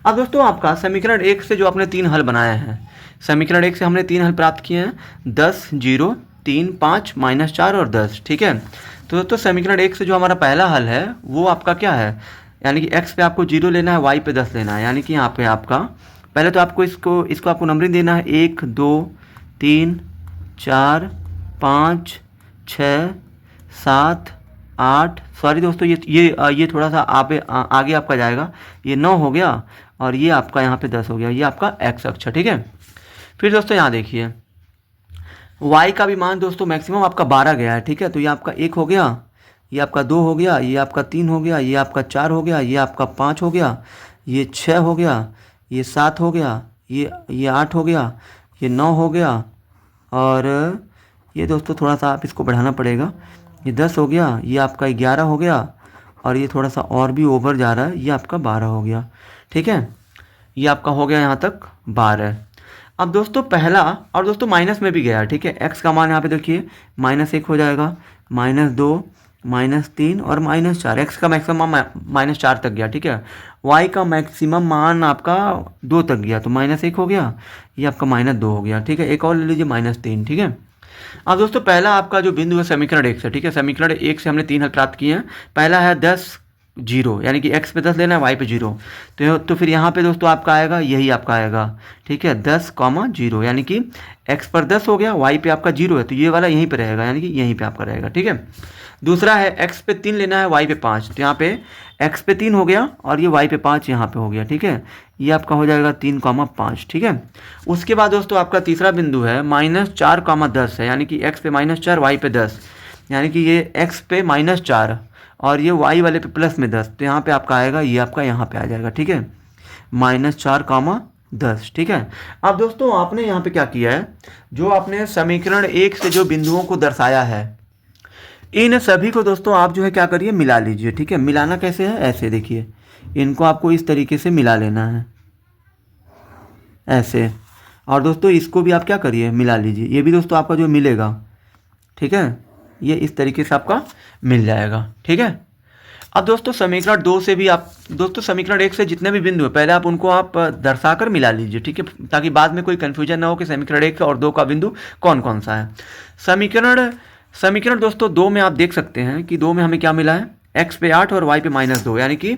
अब दोस्तों आपका समीकरण 1 से जो आपने 3 हल बनाए हैं, समीकरण 1 से हमने 3 हल प्राप्त किए हैं, 10 0 3 5 -4 और 10। ठीक है, तो दोस्तों समीकरण 1 से जो हमारा पहला हल है वो आपका क्या है, यानी कि x पे आपको 0 लेना है, y पे 10 लेना है। यानी कि यहाँ पे आपका पहले तो आपको इसको आपको नंबरिंग देना है 1 2 3 4 5 6 7 8, सॉरी दोस्तों ये थोड़ा सा आगे आपका जाएगा, ये 9 हो गया, और ये आपका यहाँ पे 10 हो गया, ये आपका x अक्ष। ठीक है, फिर दोस्तों यहाँ देखिए y का भी मान दोस्तों मैक्सिमम आपका 12 गया है। ठीक है, तो ये आपका 1 हो गया, ये आपका 2 हो गया, ये आपका 3 हो गया, ये आपका 4 हो गया, ये आपका 5 हो गया, ये 6 हो गया, ये 7 हो गया, ये 8 हो गया, ये 9 हो गया, और ये दोस्तों थोड़ा सा आप इसको बढ़ाना पड़ेगा, ये 10 हो गया, ये आपका 11 हो गया, और ये थोड़ा सा और भी ओवर जा रहा है, ये आपका 12 हो गया। ठीक है, ये आपका हो गया यहाँ तक 12। अब दोस्तों पहला, और दोस्तों माइनस में भी गया। ठीक है, x का मान यहाँ पे देखिए -1 हो जाएगा, -2 -3 और -4, एक्स का मैक्सिमम -4 तक गया, ठीक है। वाई का मैक्सिमम मान आपका 2 तक गया, तो -1 हो गया, ये आपका -2 हो गया, ठीक है। एक और ले लीजिए -3, ठीक है। अब दोस्तों पहला आपका जो बिंदु है समीकरण 1 से, ठीक है। समीकरण 1 से हमने 3 हल प्राप्त किए हैं। पहला है 10 0, यानी कि x पे 10 लेना है, y पे 0। तो फिर यहाँ पे दोस्तों आपका आएगा, यही आपका आएगा, ठीक है, 10, 0, यानी कि x पर 10 हो गया, y पे आपका 0 है, तो ये वाला यहीं पे रहेगा, यानी कि यहीं पे आपका रहेगा, ठीक है। दूसरा है x पे 3 लेना है, y पे 5, तो यहाँ पे x पे 3 हो गया और ये y पे 5 यहाँ पे हो गया, ठीक है। ये आपका हो जाएगा 3, 5, ठीक है। उसके बाद दोस्तों आपका तीसरा बिंदु है -4, 10 है, यानी कि x पे -4, y पे 10, यानी कि ये x पे -4 और ये y वाले पे प्लस में 10, तो यहाँ पे आपका आएगा, ये आपका यहाँ पे आ जाएगा, ठीक है, -4, 10, ठीक है। अब दोस्तों आपने यहाँ पे क्या किया है, जो आपने समीकरण 1 से जो बिंदुओं को दर्शाया है, इन सभी को दोस्तों आप जो है क्या करिए, मिला लीजिए, ठीक है। मिलाना कैसे है, ऐसे देखिए, इनको आपको इस तरीके से मिला लेना है, ऐसे। और दोस्तों इसको भी आप क्या करिए, मिला लीजिए, ये भी दोस्तों आपका जो मिलेगा, ठीक है, ये इस तरीके से आपका मिल जाएगा, ठीक है। अब दोस्तों समीकरण 2 से भी आप दोस्तों समीकरण 1 से जितने भी बिंदु है पहले आप उनको आप दर्शाकर मिला लीजिए, ठीक है, ताकि बाद में कोई कन्फ्यूजन ना हो कि समीकरण 1 और 2 का बिंदु कौन कौन सा है। समीकरण दोस्तों 2 में आप देख सकते हैं कि 2 में हमें क्या मिला है, x पे 8 और y पे -2, यानी कि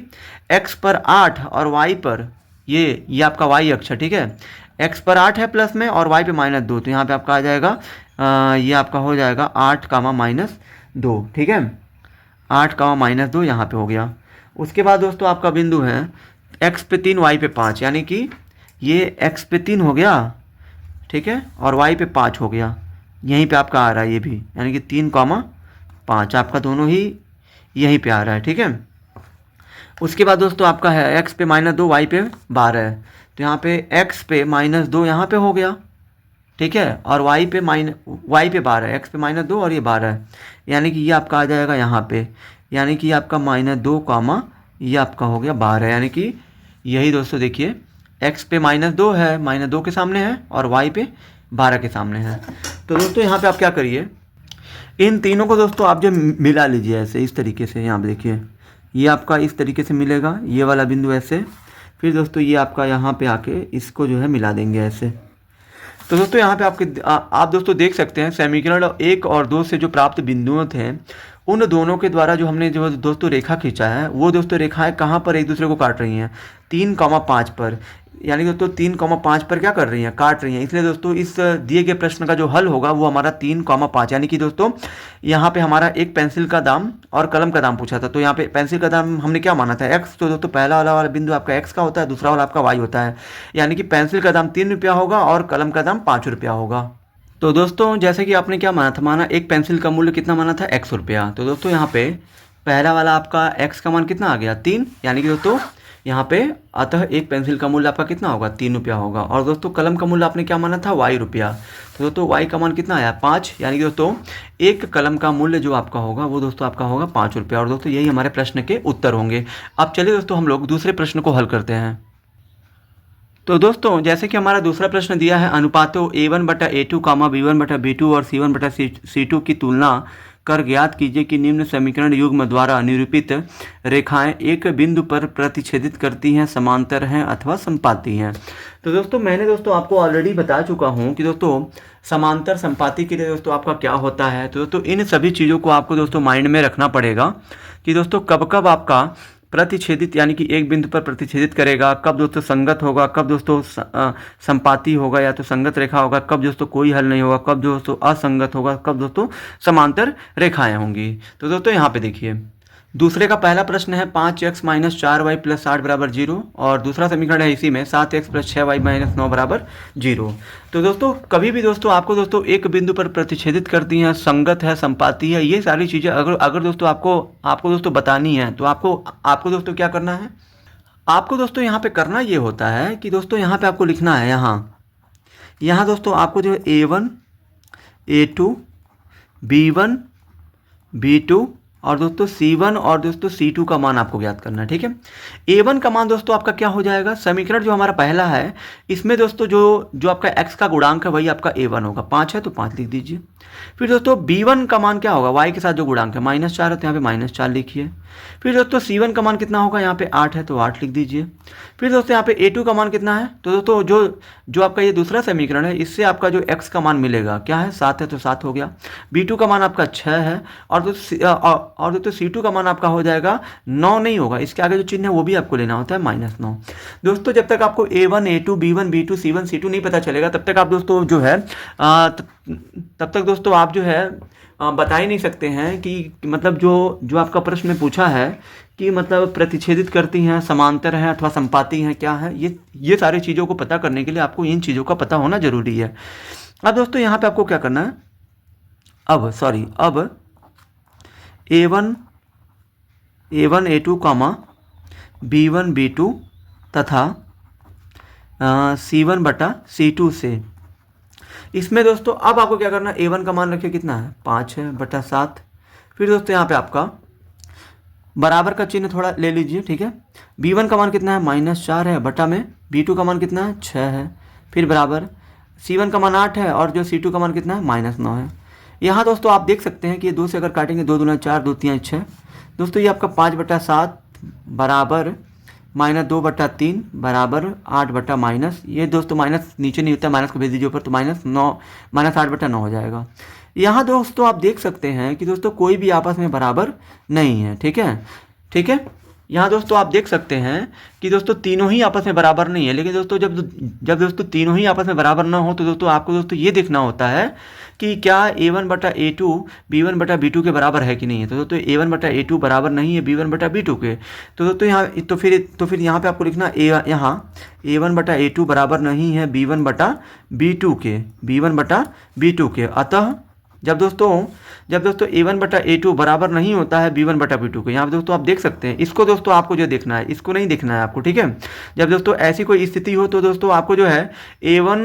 x पर 8 और y पर ये आपका y अक्ष है, ठीक है। x पर 8 है प्लस में और y पे -2, तो यहाँ पे आपका आ जाएगा ये आपका हो जाएगा 8, -2, ठीक है, 8, -2 यहाँ पे हो गया। उसके बाद दोस्तों आपका बिंदु है x पे 3, y पे 5, यानी कि ये x पे 3 हो गया, ठीक है, और y पे 5 हो गया, यहीं पे आपका आ रहा है ये भी, यानी कि 3, 5 आपका दोनों ही यहीं पे आ रहा है, ठीक है। उसके बाद दोस्तों आपका है x पे -2, y पे 12 है, तो यहाँ पे x पे -2 यहाँ पे हो गया, ठीक है, और y पे 12, x पे -2 और ये 12 है, यानी कि ये आपका आ जाएगा यहाँ पे, यानी कि आपका -2, ये आपका हो गया 12, यानी कि यही दोस्तों देखिए, x पे -2 है, -2 के सामने है, और y पे 12 के सामने है। तो दोस्तों यहाँ पे आप क्या करिए, इन तीनों को दोस्तों आप जो मिला लीजिए ऐसे, इस तरीके से, यहाँ पे देखिए, ये आपका इस तरीके से मिलेगा, ये वाला बिंदु ऐसे, फिर दोस्तों ये आपका यहाँ पे आके इसको जो है मिला देंगे ऐसे। तो दोस्तों यहाँ पे आप दोस्तों देख सकते हैं समीकरण 1 और 2 से जो प्राप्त बिंदुओं थे, उन दोनों के द्वारा जो हमने जो दोस्तों रेखा खींचा है, वो दोस्तों रेखाएं कहाँ पर एक दूसरे को काट रही हैं, 3, 5 पर, यानी दोस्तों 3, 5 पर क्या कर रही हैं, काट रही हैं। इसलिए दोस्तों इस दिए गए प्रश्न का जो हल होगा वो हमारा 3, 5, यानी कि दोस्तों यहाँ पे हमारा एक पेंसिल का दाम और कलम का दाम पूछा था, तो यहाँ पे पेंसिल का दाम हमने क्या माना था, x, तो दोस्तों पहला वाला बिंदु आपका x का होता है, दूसरा वाला आपका y होता है, यानी कि पेंसिल का दाम 3 रुपया होगा और कलम का दाम 5 रुपया होगा। तो दोस्तों जैसे कि आपने क्या माना था, माना एक पेंसिल का मूल्य कितना माना था, x रुपया, तो दोस्तों यहाँ पे पहला वाला आपका x का मान कितना आ गया, 3, यानी कि दोस्तों यहाँ पे अतः एक पेंसिल का मूल्य आपका कितना होगा, 3 रुपया होगा। और दोस्तों कलम का मूल्य आपने क्या माना था, y रुपया, तो दोस्तों y का मान कितना आया, 5, यानी कि दोस्तों एक कलम का मूल्य जो आपका होगा वो दोस्तों आपका होगा 5 रुपया। और दोस्तों यही हमारे प्रश्न के उत्तर होंगे। अब चलिए दोस्तों हम लोग दूसरे प्रश्न को हल करते हैं। तो दोस्तों जैसे कि हमारा दूसरा प्रश्न दिया है, अनुपातों a1/a2, b1/b2 और c1/c2 की तुलना कर ज्ञात कीजिए कि निम्न समीकरण युग्म द्वारा निरूपित रेखाएं एक बिंदु पर प्रतिच्छेदित करती हैं, समांतर हैं अथवा संपाती हैं। तो दोस्तों मैंने दोस्तों आपको ऑलरेडी बता चुका हूं कि दोस्तों समांतर संपाती के लिए दोस्तों आपका क्या होता है। तो दोस्तों इन सभी चीज़ों को आपको दोस्तों माइंड में रखना पड़ेगा कि दोस्तों कब कब आपका प्रतिच्छेदित यानी कि एक बिंदु पर प्रतिच्छेदित करेगा, कब दोस्तों संगत होगा, कब दोस्तों संपाती होगा या तो संगत रेखा होगा, कब दोस्तों कोई हल नहीं होगा, कब दोस्तों असंगत होगा, कब दोस्तों समांतर रेखाएं होंगी। तो दोस्तों यहाँ पे देखिए, दूसरे का पहला प्रश्न है 5x - 4y + 8 = 0 और दूसरा समीकरण है इसी में 7x + 6y - 9 = 0। तो दोस्तों कभी भी दोस्तों आपको दोस्तों एक बिंदु पर प्रतिच्छेदित करती हैं, संगत है, संपाती है, ये सारी चीज़ें अगर दोस्तों आपको दोस्तों बतानी है तो आपको दोस्तों क्या करना है, आपको दोस्तों यहाँ पे करना ये होता है कि दोस्तों यहाँ पे आपको लिखना है, यहाँ दोस्तों आपको जो a1, a2, b1, b2 और दोस्तों C1 और दोस्तों C2 का मान आपको ज्ञात करना है, ठीक है। A1 का मान दोस्तों आपका क्या हो जाएगा, समीकरण जो हमारा पहला है इसमें दोस्तों जो जो आपका x का गुणांक है वही आपका A1 होगा, 5 है तो 5 लिख दीजिए। फिर दोस्तों B1 का मान क्या होगा, y के साथ जो गुणांक है -4 है तो यहाँ पे -4 लिखिए। फिर दोस्तों C1 का मान कितना होगा, यहाँ पे 8 है तो 8 लिख दीजिए। फिर दोस्तों यहाँ पे A2 का मान कितना है, तो दोस्तों जो जो आपका ये दूसरा समीकरण है इससे आपका जो x का मान मिलेगा क्या है, 7 है तो 7 हो गया। B2 का मान आपका 6 है और दोस्तों C2 का मान आपका हो जाएगा 9 नहीं होगा, इसके आगे जो चिन्ह है वो भी आपको लेना होता है -9। दोस्तों जब तक आपको A1 A2 B1 B2 C1 C2 नहीं पता चलेगा तब तक आप दोस्तों जो है तब तक दोस्तों आप जो है बता ही नहीं सकते हैं कि मतलब जो जो आपका प्रश्न में पूछा है कि मतलब प्रतिच्छेदित करती हैं, समांतर हैं अथवा संपाती हैं, क्या है ये सारी चीज़ों को पता करने के लिए आपको इन चीज़ों का पता होना जरूरी है। अब दोस्तों यहाँ पे आपको क्या करना है, अब A1 A2 कामा B1 B2 तथा C1 बटा C2 से इसमें दोस्तों अब आपको क्या करना है, A1 का मान रखिए कितना है 5 है बटा 7। फिर दोस्तों यहाँ पे आपका बराबर का चिन्ह थोड़ा ले लीजिए, ठीक है। B1 का मान कितना है -4 है बटा में B2 का मान कितना है 6 है, फिर बराबर C1 का मान 8 है और जो C2 का मान कितना है -9 है। यहाँ दोस्तों आप देख सकते हैं कि 2 से अगर काटेंगे 2 दूना 4 2 3 6 दोस्तों ये आपका 5 बटा 7 बराबर -2 बटा 3 बराबर 8 बटा माइनस, ये दोस्तों माइनस नीचे नहीं होता, माइनस को भेज दीजिए ऊपर तो -8 बटा 9 हो जाएगा। यहाँ दोस्तों आप देख सकते हैं कि दोस्तों कोई भी आपस में बराबर नहीं है, ठीक है। यहाँ दोस्तों आप देख सकते हैं कि दोस्तों तीनों ही आपस में बराबर नहीं है, लेकिन दोस्तों जब दोस्तों तीनों ही आपस में बराबर ना हो तो दोस्तों आपको दोस्तों ये देखना होता है कि क्या A1 बटा A2 B1 बटा B2 के बराबर है कि नहीं है। तो दोस्तों A1 बटा A2 बराबर नहीं है B1 बटा B2 के, तो दोस्तों यहाँ तो फिर यहाँ पे आपको लिखना यहाँ A1 बटा A2 बराबर नहीं है B1 बटा B2 के, अतः जब दोस्तों A1 बटा A2 बराबर नहीं होता है B1 बटा B2 के, यहाँ पे दोस्तों आप देख सकते हैं, इसको दोस्तों आपको जो देखना है, इसको नहीं देखना है आपको, ठीक है। जब दोस्तों ऐसी कोई स्थिति हो तो दोस्तों आपको जो है A1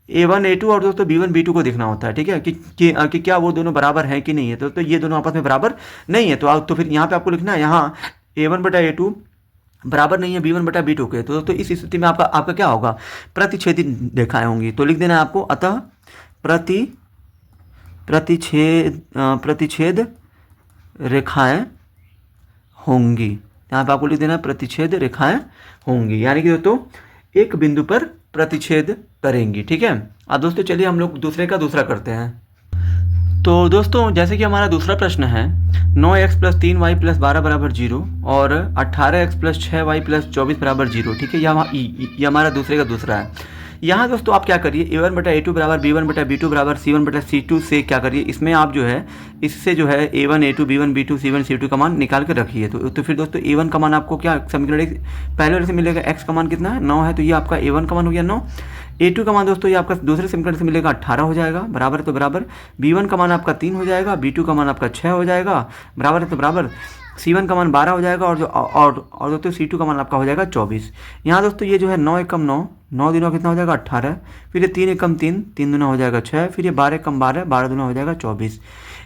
A2 और दोस्तों B1 B2 को देखना होता है, ठीक है, कि क्या वो दोनों बराबर हैं कि नहीं है। तो ये दोनों आपस में बराबर नहीं है तो फिर यहाँ पे आपको लिखना है यहाँ A1 बटा A2 बराबर नहीं है B1 बटा B2 के, तो दोस्तों इस स्थिति में आपका क्या होगा, प्रतिच्छेदित रेखाएं होंगी। तो लिख देना है आपको, अतः प्रतिच्छेद रेखाएं होंगी, यहाँ पे आपको लिख देना प्रतिच्छेद रेखाएं होंगी, यानी कि दोस्तों एक बिंदु पर प्रतिच्छेद करेंगी, ठीक है। अब दोस्तों चलिए हम लोग दूसरे का दूसरा करते हैं। तो दोस्तों जैसे कि हमारा दूसरा प्रश्न है 9x + 3y + 12 बराबर 0 और 18x + 6y + 24 बराबर 0, ठीक है। ये हमारा दूसरे का दूसरा है। यहाँ दोस्तों आप क्या करिए, A1 बटा A2 बराबर B1 बटा B2 बराबर C1 बटा C2 से क्या करिए, इसमें आप जो है इससे जो है A1 A2 B1 B2 C1 C2 का मान निकाल के रखिए। तो फिर दोस्तों A1 का मान आपको क्या समीकरण पहले वाले से मिलेगा, x का मान कितना है 9 है, तो ये आपका A1 का मान हो गया 9। A2 का मान दोस्तों ये आपका दूसरे समीकरण से मिलेगा 18 हो जाएगा, बराबर है तो बराबर B1 का मान आपका 3 हो जाएगा, B2 का मान आपका 6 हो जाएगा, बराबर है तो बराबर C1 का मान 12 हो जाएगा और दोस्तों C2 का मान आपका हो जाएगा 24। यहाँ दोस्तों ये जो है 9 एकम 9 दिनों कितना हो जाएगा 18, फिर ये 3 एकम 3 दुना हो जाएगा 6, फिर ये 12 एकम 12 दुना हो जाएगा 24।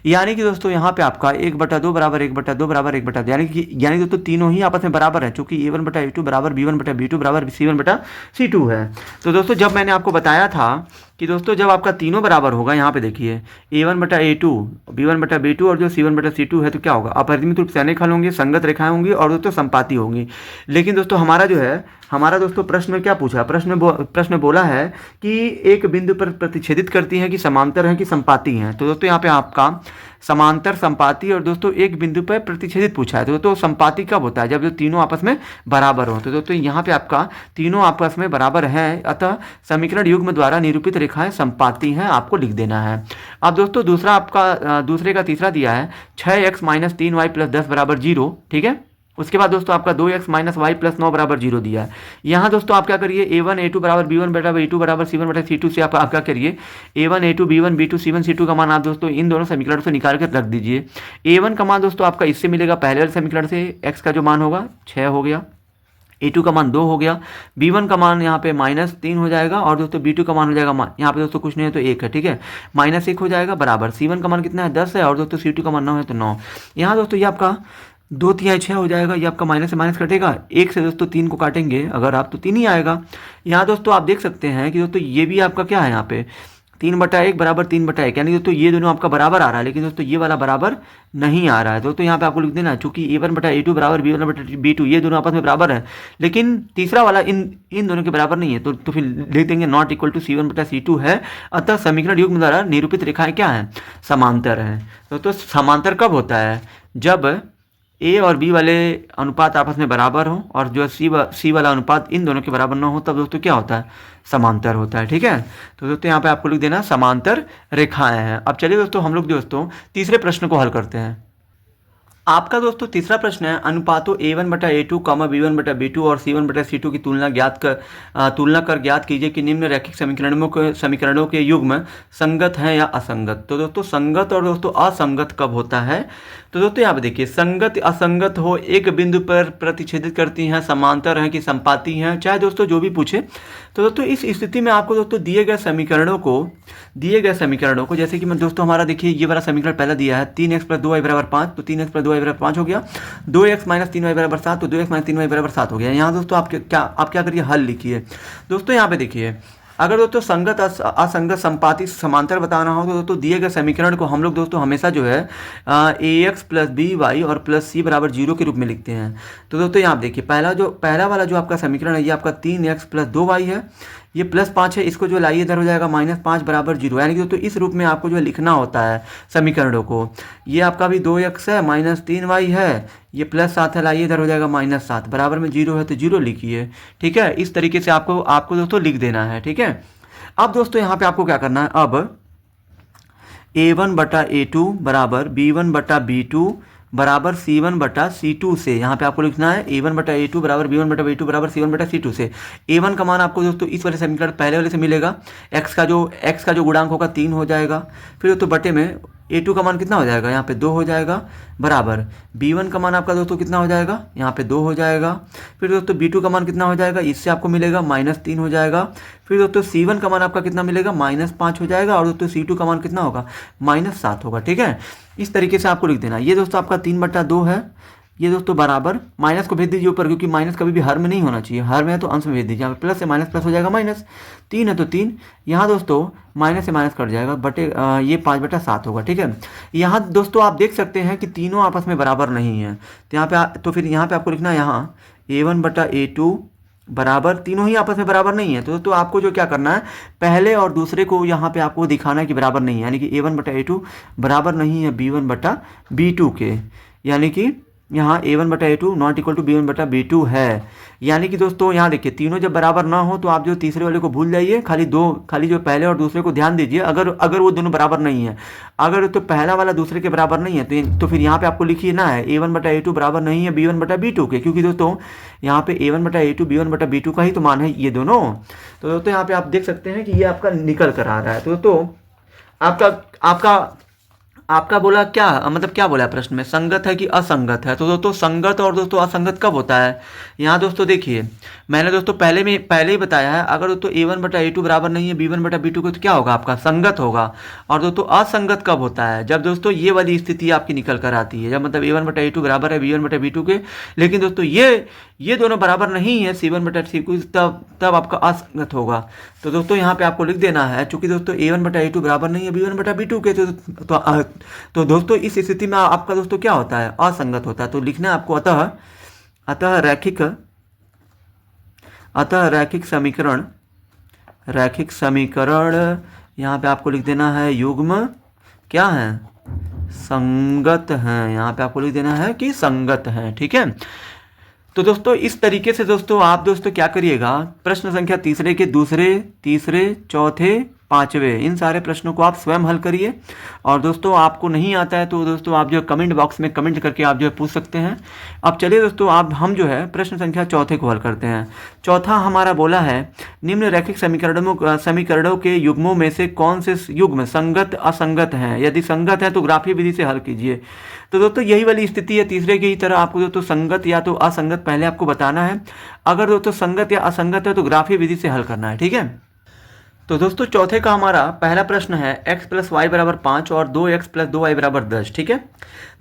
यानी कि दोस्तों यहाँ पे आपका 1/2 बराबर 1/2 बराबर 1/2, यानी दोस्तों तीनों ही आपस में बराबर है, चूंकि A1 बटा A2 बराबर B1 बटा B2 बराबर C1 बटा C2 है। तो दोस्तों जब मैंने आपको बताया था कि दोस्तों जब आपका तीनों बराबर होगा, यहाँ पे देखिए A1 बटा A2 B1 बटा B2 और जो C1 बटा C2 है, तो क्या होगा, अपरिमित रूप से अनेक हल होंगे, संगत रेखाएं होंगी और दोस्तों संपाती होंगी। लेकिन दोस्तों हमारा दोस्तों प्रश्न में क्या पूछा, प्रश्न बोला है कि एक बिंदु पर प्रतिच्छेदित करती हैं कि समांतर हैं कि संपाती हैं। तो दोस्तों यहाँ पे आपका समांतर, संपाती और दोस्तों एक बिंदु पर प्रतिच्छेदित पूछा है। तो दोस्तों संपाती कब होता है, जब जो तीनों आपस में बराबर हो। तो दोस्तों यहाँ पे आपका तीनों आपस में बराबर हैं, अतः समीकरण युग्म द्वारा निरूपित रेखाएं संपाती हैं, आपको लिख देना है। अब दोस्तों दूसरे का तीसरा दिया है 6x - 3y + 10 बराबर 0, ठीक है। उसके बाद दोस्तों आपका 2x - y + 9 बराबर 0 दिया है। यहाँ दोस्तों आप क्या करिए, A1 A2 बराबर B1 बटा B2 बराबर C1 बटा C2 से आप क्या करिए, A1 A2 B1 B2 C1 C2 का मान आप दोस्तों इन दोनों समीकरण से निकाल कर रख दीजिए। A1 का मान दोस्तों आपका इससे मिलेगा पहले वाले समीकरण से, x का जो मान होगा 6 हो गया, A2 का मान 2 हो गया, B1 का मान यहाँ पे -3 हो जाएगा और दोस्तों B2 का मान हो जाएगा यहाँ पे दोस्तों कुछ नहीं है तो 1 है, ठीक है, -1 हो जाएगा बराबर C1 का मान कितना है 10 है और दोस्तों C2 का मान 9 है तो 9। यहाँ दोस्तों ये आपका 2 तिहाई 6 हो जाएगा, ये आपका माइनस से माइनस कटेगा, 1 से दोस्तों 3 को काटेंगे अगर आप तो 3 ही आएगा। यहाँ दोस्तों आप देख सकते हैं कि दोस्तों ये भी आपका क्या है यहाँ पे 3/1 बराबर 3/1, यानी दोस्तों ये दोनों आपका बराबर आ रहा है, लेकिन दोस्तों ये वाला बराबर नहीं आ रहा है। दोस्तों यहाँ पे आपको लिख देना है चूंकि A1/A2 बराबर B1/B2 ये दोनों आपस में बराबर है, लेकिन तीसरा वाला इन दोनों के बराबर नहीं है, तो फिर लिख देंगे नॉट इक्वल टू C1/C2 है। अतः समीकरण युग्म द्वारा निरूपित रेखाएं क्या है, समांतर है। तो समांतर कब होता है, जब ए और बी वाले अनुपात आपस में बराबर हो और जो सी वाला अनुपात इन दोनों के बराबर ना हो, तब दोस्तों क्या होता है, समांतर होता है, ठीक है। तो दोस्तों यहाँ पे आपको लिख देना समांतर रेखाएं हैं। अब चलिए दोस्तों हम लोग दोस्तों तीसरे प्रश्न को हल करते हैं। आपका दोस्तों तीसरा प्रश्न है अनुपातों A1/A2, B1/B2 और C1/C2 की तुलना कर ज्ञात कीजिए कि निम्न रैखिक समीकरणों के युग्म संगत हैं या असंगत। तो दोस्तों संगत और दोस्तों असंगत कब होता है, तो दोस्तों यहाँ पे देखिए संगत असंगत हो, एक बिंदु पर प्रतिच्छेदित करती हैं, समांतर हैं कि संपाती हैं, चाहे दोस्तों जो भी पूछे। तो दोस्तों इस स्थिति में आपको दोस्तों दिए गए समीकरणों को जैसे कि मैं दोस्तों हमारा देखिए ये वाला समीकरण पहला दिया है 3x + 2y = 5, तो 3x + 2y = 5 हो गया, 2x - 3y = 7, तो 2x - 3y = 7 हो गया। यहाँ दोस्तों आप क्या करिए, हल लिखिए। दोस्तों यहाँ पे देखिए अगर दोस्तों संगत असंगत संपाती समांतर बताना हो तो दोस्तों दिए गए समीकरण को हम लोग दोस्तों हमेशा जो है ax + by और +c = 0 के रूप में लिखते हैं। तो दोस्तों यहाँ आप देखिए पहला वाला जो आपका समीकरण है ये आपका 3x + 2y है, ये +5 है, इसको जो लाइए इधर हो जाएगा -5 = 0, यानी कि दोस्तों इस रूप में आपको जो लिखना होता है समीकरणों को। ये आपका भी 2x है, -3y है, ये +7 है, लाइए इधर हो जाएगा -7, बराबर में 0 है तो 0 लिखिए, ठीक है। इस तरीके से आपको दोस्तों लिख देना है, ठीक है। अब दोस्तों यहाँ पे आपको क्या करना है, अब A1/A2 बराबर B1/B2 बराबर C1/C2 से यहाँ पे आपको लिखना है A1/A2 बराबर B1/B2 बराबर C1/C2 से। A1 का मान आपको दोस्तों इस वाले समीकरण पहले वाले से मिलेगा, x का जो गुणांक होगा 3 हो जाएगा, फिर दोस्तों बटे में A2 का मान कितना हो जाएगा, यहाँ पे 2 हो जाएगा, बराबर B1 का मान आपका दोस्तों कितना हो जाएगा, यहाँ पे 2 हो जाएगा, फिर दोस्तों B2 का मान कितना हो जाएगा, इससे आपको मिलेगा -3 हो जाएगा, फिर दोस्तों C1 का मान आपका कितना मिलेगा, -5 हो जाएगा, और दोस्तों C2 का मान कितना होगा, -7 होगा, ठीक है। इस तरीके से आपको लिख देना। ये दोस्तों आपका 3/2 है, ये दोस्तों बराबर माइनस को भेज दीजिए ऊपर, क्योंकि माइनस कभी भी हर में नहीं होना चाहिए, हर में है तो अंश में भेज दीजिए। यहाँ पे प्लस से माइनस प्लस हो जाएगा माइनस, 3 है तो 3, यहाँ दोस्तों माइनस से माइनस कट जाएगा, बटे ये 5/7 होगा, ठीक है। यहाँ दोस्तों आप देख सकते हैं कि तीनों आपस में बराबर नहीं है, तो यहाँ पे तो फिर यहाँ पे आपको लिखना है यहाँ A1/A2 बराबर, तीनों ही आपस में बराबर नहीं है, तो आपको जो क्या करना है, पहले और दूसरे को यहाँ पे आपको दिखाना है कि बराबर नहीं है, यानी कि A1/A2 बराबर नहीं है B1/B2 के, यानी कि यहाँ A1/A2 not equal to B1/B2 है। यानी कि दोस्तों यहाँ देखिए तीनों जब बराबर ना हो तो आप जो तीसरे वाले को भूल जाइए, खाली जो पहले और दूसरे को ध्यान दीजिए। अगर वो दोनों बराबर नहीं है, अगर तो पहला वाला दूसरे के बराबर नहीं है तो फिर यहाँ पे आपको लिखिए ना है A1/A2 बराबर नहीं है B1/B2 के, क्योंकि दोस्तों यहाँ पे A1/A2 B1/B2 का ही तो मान है ये दोनों। तो दोस्तों यहाँ पे आप देख सकते हैं कि ये आपका निकल कर आ रहा है। तो दोस्तों आपका बोला क्या, मतलब क्या बोला है प्रश्न में, संगत है कि असंगत है। तो दोस्तों संगत और दोस्तों असंगत कब होता है, यहाँ दोस्तों देखिए मैंने दोस्तों पहले ही बताया है, अगर दोस्तों A1/A2 बराबर नहीं है B1/B2 को तो क्या होगा, आपका संगत होगा। और दोस्तों असंगत कब होता है, जब दोस्तों ये वाली स्थिति आपकी निकल कर आती है, जब मतलब A1/A2 बराबर है B1/B2 के, लेकिन दोस्तों ये दोनों बराबर नहीं है C1/C2, तब आपका असंगत होगा। तो दोस्तों यहाँ पे आपको लिख देना है, चूंकि दोस्तों A1/A2 बराबर नहीं है B1/B2 के, तो दोस्तों इस स्थिति में आपका दोस्तों क्या होता है, असंगत होता है। तो लिखना है आपको अतः रैखिक समीकरण यहाँ पे आपको लिख देना है युग्म क्या है, संगत हैं। यहाँ पे आपको लिख देना है कि संगत हैं, ठीक है। तो दोस्तों इस तरीके से दोस्तों आप दोस्तों क्या करिएगा, प्रश्न संख्या तीसरे के दूसरे, तीसरे, चौथे, पाँचवें। इन सारे प्रश्नों को आप स्वयं हल करिए। और दोस्तों आपको नहीं आता है तो दोस्तों आप जो है कमेंट बॉक्स में कमेंट करके आप जो है पूछ सकते हैं। अब चलिए दोस्तों आप हम जो है प्रश्न संख्या चौथे को हल करते हैं। चौथा हमारा बोला है निम्न रैखिक समीकरणों के युग्मों में से कौन से युग्म संगत असंगत हैं, यदि संगत है तो ग्राफीय विधि से हल कीजिए। तो दोस्तों यही वाली स्थिति है तीसरे की ही तरह, आपको दोस्तों संगत या तो असंगत पहले आपको बताना है। अगर दोस्तों संगत या असंगत है तो ग्राफीय विधि से हल करना है, ठीक है। तो दोस्तों चौथे का हमारा पहला प्रश्न है x + y = 5 और 2x + 2y = 10, ठीक है।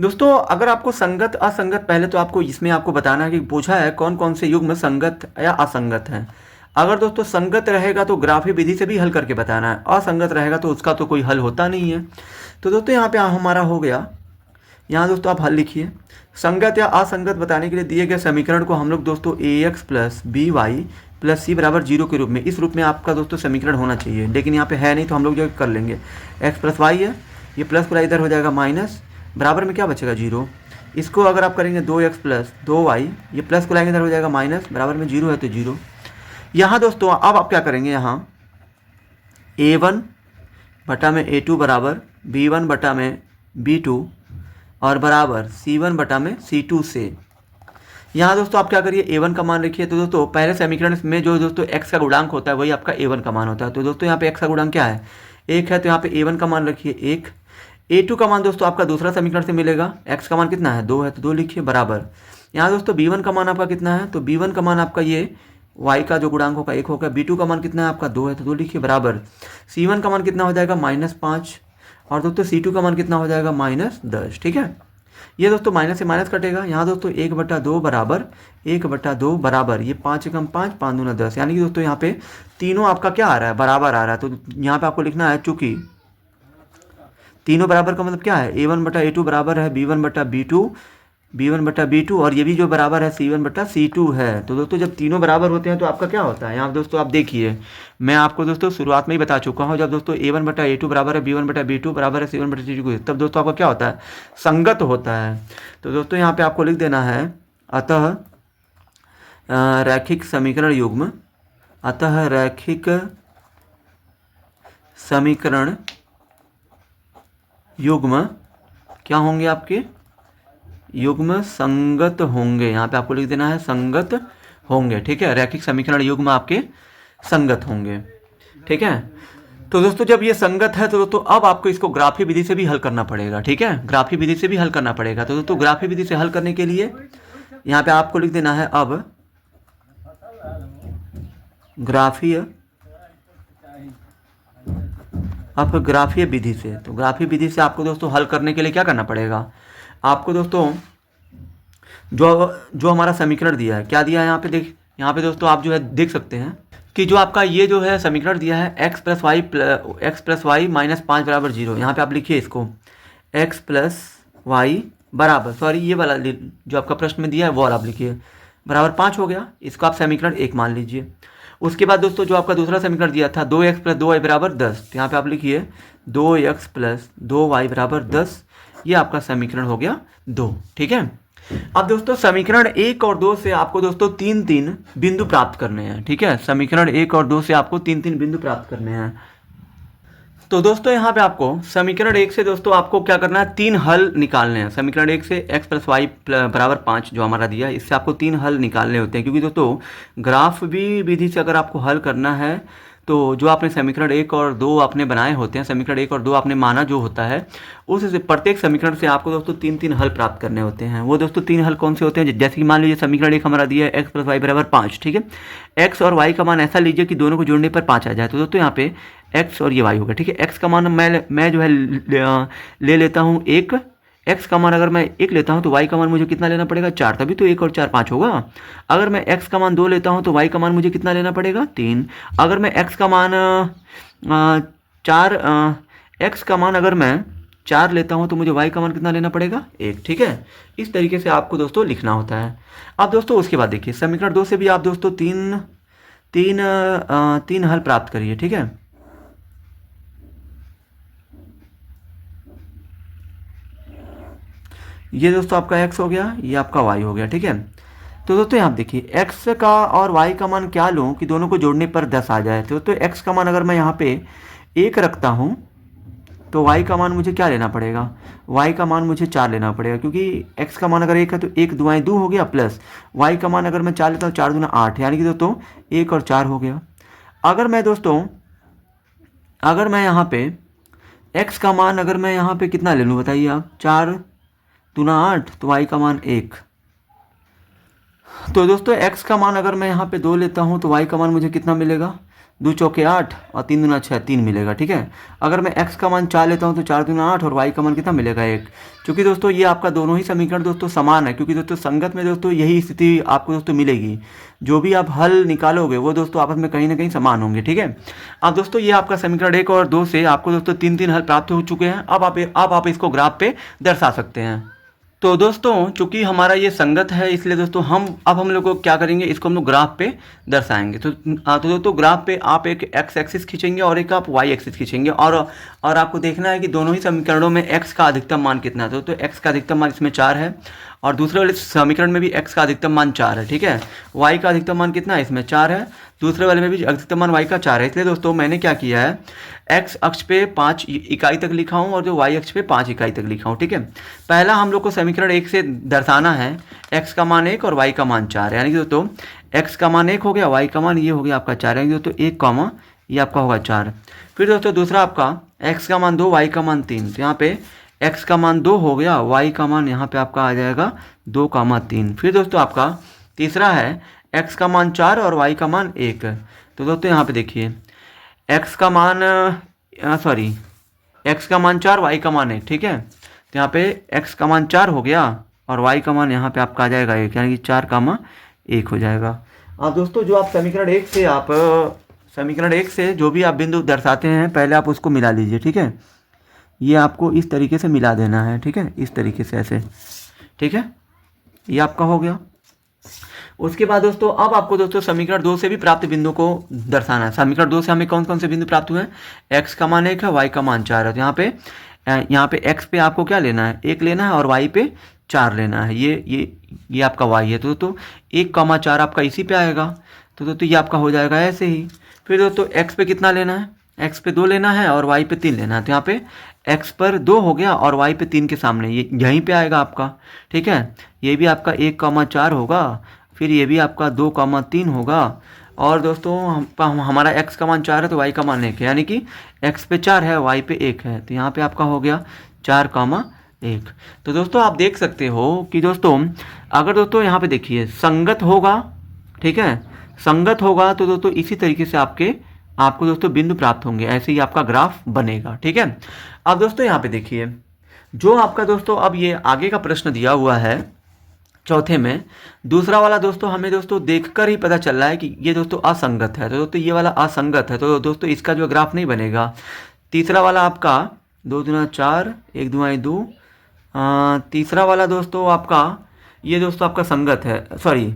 दोस्तों अगर आपको संगत असंगत पहले तो आपको इसमें आपको बताना है कि पूछा है कौन कौन से युग्म संगत या असंगत हैं। अगर दोस्तों संगत रहेगा तो ग्राफीय विधि से भी हल करके बताना है, असंगत रहेगा तो उसका तो कोई हल होता नहीं है। तो दोस्तों यहाँ पे हमारा हो गया, यहाँ दोस्तों आप हल लिखिए। संगत या असंगत बताने के लिए दिए गए समीकरण को हम लोग दोस्तों ax + by + c = 0 के रूप में, इस रूप में आपका दोस्तों समीकरण होना चाहिए, लेकिन यहाँ पे है नहीं तो हम लोग जो कर लेंगे x + y है, ये प्लस पूरा इधर हो जाएगा माइनस, बराबर में क्या बचेगा 0। इसको अगर आप करेंगे 2x + 2y, ये प्लस को लाएंगे इधर हो जाएगा माइनस, बराबर में 0 है तो 0। यहाँ दोस्तों अब आप क्या करेंगे, यहाँ a1 बटा में a2 बराबर b1 बटा में b2 और बराबर c1 बटा में c2 से। यहाँ दोस्तों आप क्या करिए a1 का मान रखिए। तो दोस्तों पहले समीकरण में जो दोस्तों x का गुणांक होता है वही आपका a1 का मान होता है। तो दोस्तों यहाँ पे x का गुणांक क्या है, 1 है, तो यहाँ पे a1 का मान रखिए 1। a2 का मान दोस्तों आपका दूसरा समीकरण से मिलेगा, x का मान कितना है 2 है तो 2 लिखिए बराबर। यहाँ दोस्तों b1 का मान आपका कितना है, तो b1 का मान आपका ये y का जो गुणांक होगा 1 होगा। b2 का मान कितना है आपका 2 है तो 2 लिखिए बराबर। c1 का मान कितना हो जाएगा -5 और दोस्तों c2 का मान कितना हो जाएगा -10, ठीक है। ये दोस्तों माइनस से माइनस कटेगा, यहाँ दोस्तों 1/2 बराबर 1/2 बराबर, ये 5 × 5 5 दूना 10, यानी कि दोस्तों यहाँ पे तीनों आपका क्या आ रहा है, बराबर आ रहा है। तो यहाँ पे आपको लिखना है चूंकि तीनों बराबर का मतलब क्या है, a1/a2 बराबर है b1/b2 और ये भी जो बराबर है c1/c2 है। तो दोस्तों जब तीनों बराबर होते हैं तो आपका क्या होता है, यहाँ दोस्तों आप देखिए मैं आपको दोस्तों शुरुआत में ही बता चुका हूँ, जब दोस्तों a1/a2 बराबर है b1/b2 बराबर है c1/c2 तब दोस्तों आपका क्या होता है, संगत होता है। तो दोस्तों यहाँ पे आपको लिख देना है अतः रैखिक समीकरण युग्म क्या होंगे आपके, युग्म संगत होंगे। यहाँ पे आपको लिख देना है संगत होंगे, ठीक है। रैखिक समीकरण युग्म आपके संगत होंगे, ठीक है। तो दोस्तों जब ये संगत है तो दोस्तों अब आपको इसको ग्राफीय विधि से भी हल करना पड़ेगा, ठीक है, ग्राफीय विधि से भी हल करना पड़ेगा। तो दोस्तों ग्राफीय विधि से हल करने के लिए यहाँ पे आपको लिख देना है अब ग्राफीय विधि से। तो ग्राफीय विधि से आपको दोस्तों हल करने के लिए क्या करना पड़ेगा, आपको दोस्तों जो हमारा समीकरण दिया है, क्या दिया है यहाँ पे दोस्तों आप जो है देख सकते हैं कि जो आपका ये जो है समीकरण दिया है x + y - 5 = 0। यहाँ पे आप लिखिए इसको x + y बराबर, सॉरी ये वाला जो आपका प्रश्न में दिया है वो वाला आप लिखिए बराबर 5 हो गया। इसको आप समीकरण 1 मान लीजिए। उसके बाद दोस्तों जो आपका दूसरा समीकरण दिया था 2x + 2y = 10, तो यहाँ पे आप लिखिए 2x + 2y = 10, ये आपका समीकरण हो गया 2, ठीक है। अब दोस्तों समीकरण 1 और 2 से आपको दोस्तों 3 बिंदु प्राप्त करने हैं, ठीक है। समीकरण 1 और 2 से आपको 3 बिंदु प्राप्त करने हैं। तो दोस्तों यहाँ पे आपको समीकरण 1 से दोस्तों आपको क्या करना है, 3 हल निकालने हैं। समीकरण 1 से x + y = 5 जो हमारा दिया है, इससे आपको 3 हल निकालने होते हैं, क्योंकि दोस्तों ग्राफ भी विधि से अगर आपको हल करना है तो जो आपने समीकरण 1 और 2 आपने बनाए होते हैं, समीकरण 1 और 2 आपने माना जो होता है, उस प्रत्येक समीकरण से आपको दोस्तों 3 हल प्राप्त करने होते हैं। वो दोस्तों 3 हल कौन से होते हैं, जैसे कि मान लीजिए समीकरण 1 हमारा दिया है x + y = 5, ठीक है। x और y का मान ऐसा लीजिए कि दोनों को जोड़ने पर 5 आ जाए। तो दोस्तों यहाँ पे x और ये y होगा, ठीक है। x का मान मैं जो है ले लेता हूँ 1, x का मान अगर मैं 1 लेता हूँ तो y का मान मुझे कितना लेना पड़ेगा 4, तभी तो 1 और 4 5 होगा। अगर मैं x का मान 2 लेता हूँ तो y का मान मुझे कितना लेना पड़ेगा 3। अगर मैं x का मान 4 लेता हूँ तो मुझे y का मान कितना लेना पड़ेगा 1, ठीक है। इस तरीके से आपको दोस्तों लिखना होता है। अब दोस्तों उसके बाद देखिए समीकरण 2 से भी आप दोस्तों तीन हल प्राप्त करिए, ठीक है। ये दोस्तों आपका x हो गया, ये आपका y हो गया, ठीक है। तो दोस्तों यहाँ देखिए x का और y का मान क्या लूँ कि दोनों को जोड़ने पर 10 आ जाए। तो दोस्तों x का मान अगर मैं यहाँ पे 1 रखता हूँ तो y का मान मुझे क्या लेना पड़ेगा, y का मान मुझे 4 लेना पड़ेगा, क्योंकि x का मान अगर 1 है तो 1 दुआएं 2 हो गया, प्लस y का मान अगर मैं 4 लेता हूँ 4 दूना 8, यानी कि दोस्तों 1 और 4 हो गया। अगर मैं दोस्तों अगर मैं यहाँ पे x का मान अगर मैं यहाँ पे कितना ले लूँ बताइए आप, 4 दूना 8, तो y का मान 1। तो दोस्तों x का मान अगर मैं यहाँ पे 2 लेता हूँ तो y का मान मुझे कितना मिलेगा, 2 चौके 8 और 3 दूना 6, 3 मिलेगा। ठीक है, अगर मैं x का मान 4 लेता हूँ तो 4 दूना 8 और y का मान कितना मिलेगा, 1। क्योंकि दोस्तों ये आपका दोनों ही समीकरण दोस्तों समान है, क्योंकि दोस्तों संगत में दोस्तों यही स्थिति आपको दोस्तों मिलेगी, जो भी आप हल निकालोगे वो दोस्तों आपस में कहीं ना कहीं समान होंगे। ठीक है, अब दोस्तों ये आपका समीकरण 1 और 2 से आपको दोस्तों 3 हल प्राप्त हो चुके हैं। अब आप इसको ग्राफ पे दर्शा सकते हैं। तो दोस्तों चूंकि हमारा ये संगत है, इसलिए दोस्तों हम लोग को क्या करेंगे, इसको हम लोग ग्राफ पे दर्शाएंगे। तो दोस्तों ग्राफ पे आप एक एक्स एक्सिस खींचेंगे और एक आप वाई एक्सिस खींचेंगे, और आपको देखना है कि दोनों ही समीकरणों में एक्स का अधिकतम मान कितना है। तो एक्स का अधिकतम मान इसमें 4 है और दूसरे वाले समीकरण में भी एक्स का अधिकतम मान 4 है। ठीक है, वाई का अधिकतम मान कितना है, इसमें 4 है, दूसरे वाले में भी अधिकतम मान वाई का 4 है। इसलिए दोस्तों मैंने क्या किया है, एक्स अक्ष पे 5 इकाई तक लिखा हूँ और जो वाई अक्ष पे 5 इकाई तक लिखा हूँ। ठीक है, पहला हम लोग को समीकरण 1 से दर्शाना है एक्स का मान 1 और वाई का मान 4, यानी कि दोस्तों एक्स का मान 1 हो गया, वाई का मान ये हो गया आपका 4, यानी दोस्तों 1 कॉमा ये आपका होगा 4। फिर दोस्तों दूसरा आपका एक्स का मान 2, वाई का मान 3, तो यहाँ पे एक्स का मान 2 हो गया, वाई का मान यहाँ पे आपका आ जाएगा 2,3। फिर दोस्तों आपका तीसरा है एक्स का मान 4 और वाई का मान 1। तो दोस्तों यहाँ पे देखिए एक्स का मान एक्स का मान 4, वाई का मान 1। ठीक है, तो यहाँ पे एक्स का मान 4 हो गया और वाई का मान यहाँ पे आपका आ जाएगा 1, यानी कि 4,1 हो जाएगा। अब दोस्तों जो आप समीकरण 1 से जो भी आप बिंदु दर्शाते हैं पहले आप उसको मिला लीजिए। ठीक है, ये आपको इस तरीके से मिला देना है। ठीक है, इस तरीके से ऐसे। ठीक है, ये आपका हो गया। उसके बाद दोस्तों अब आपको दोस्तों समीकरण 2 से भी प्राप्त बिंदु को दर्शाना है। समीकरण 2 से हमें कौन कौन से बिंदु प्राप्त हुए हैं, एक्स का मान 1 है, वाई का मान 4 है। तो यहाँ पे एक्स पे आपको क्या लेना है, 1 लेना है और वाई पे 4 लेना है। ये आपका वाई है, तो दोस्तों 1,4 आपका इसी पे आएगा। तो दोस्तों ये आपका हो जाएगा ऐसे ही। फिर दोस्तों एक्स पे कितना लेना है, एक्स पे 2 लेना है और वाई पे 3 लेना है। तो यहाँ पे एक्स पर 2 हो गया और वाई पे 3 के सामने ये यहीं पे आएगा आपका। ठीक है, ये भी आपका 1,4 होगा, फिर ये भी आपका 2,3 होगा, और दोस्तों हमारा x का मान 4 है तो y का मान 1 है, यानी कि x पे 4 है, y पे 1 है, तो यहाँ पे आपका हो गया 4,1। तो दोस्तों आप देख सकते हो कि दोस्तों अगर दोस्तों यहाँ पे देखिए संगत होगा, ठीक है, संगत होगा तो दोस्तों इसी तरीके से आपको दोस्तों बिंदु प्राप्त होंगे, ऐसे ही आपका ग्राफ बनेगा। ठीक है, अब दोस्तों यहाँ पे देखिए जो आपका दोस्तों अब ये आगे का प्रश्न दिया हुआ है चौथे में, दूसरा वाला दोस्तों हमें दोस्तों देखकर ही पता चल रहा है कि ये दोस्तों असंगत है, तो दोस्तों ये वाला असंगत है, तो दोस्तों इसका जो ग्राफ नहीं बनेगा। तीसरा वाला आपका 2 दूना 4, 1 दूना 2, तीसरा वाला दोस्तों आपका ये दोस्तों आपका संगत है, सॉरी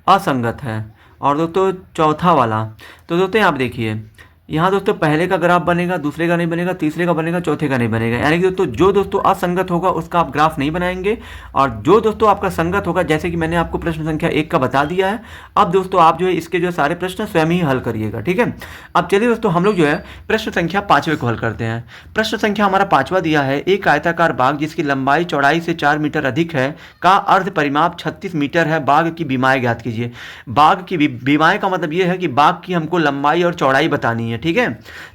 असंगत है। और दोस्तों चौथा वाला, तो दोस्तों यहाँ पे देखिए यहाँ दोस्तों पहले का ग्राफ बनेगा, दूसरे का नहीं बनेगा, तीसरे का बनेगा, चौथे का नहीं बनेगा, यानी कि दोस्तों जो दोस्तों असंगत होगा उसका आप ग्राफ नहीं बनाएंगे, और जो दोस्तों आपका संगत होगा, जैसे कि मैंने आपको प्रश्न संख्या 1 का बता दिया है, अब दोस्तों आप जो है इसके जो सारे प्रश्न स्वयं ही हल करिएगा। ठीक है, अब चलिए दोस्तों हम लोग जो है प्रश्न संख्या 5वें को हल करते हैं। प्रश्न संख्या हमारा 5वां दिया है, एक आयताकार बाग जिसकी लंबाई चौड़ाई से 4 मीटर अधिक है का अर्ध परिमाप 36 मीटर है, बाग की बीमाएं ज्ञात कीजिए। बाग की बीमाएं का मतलब ये है कि बाग की हमको लंबाई और चौड़ाई बतानी है। ठीक है,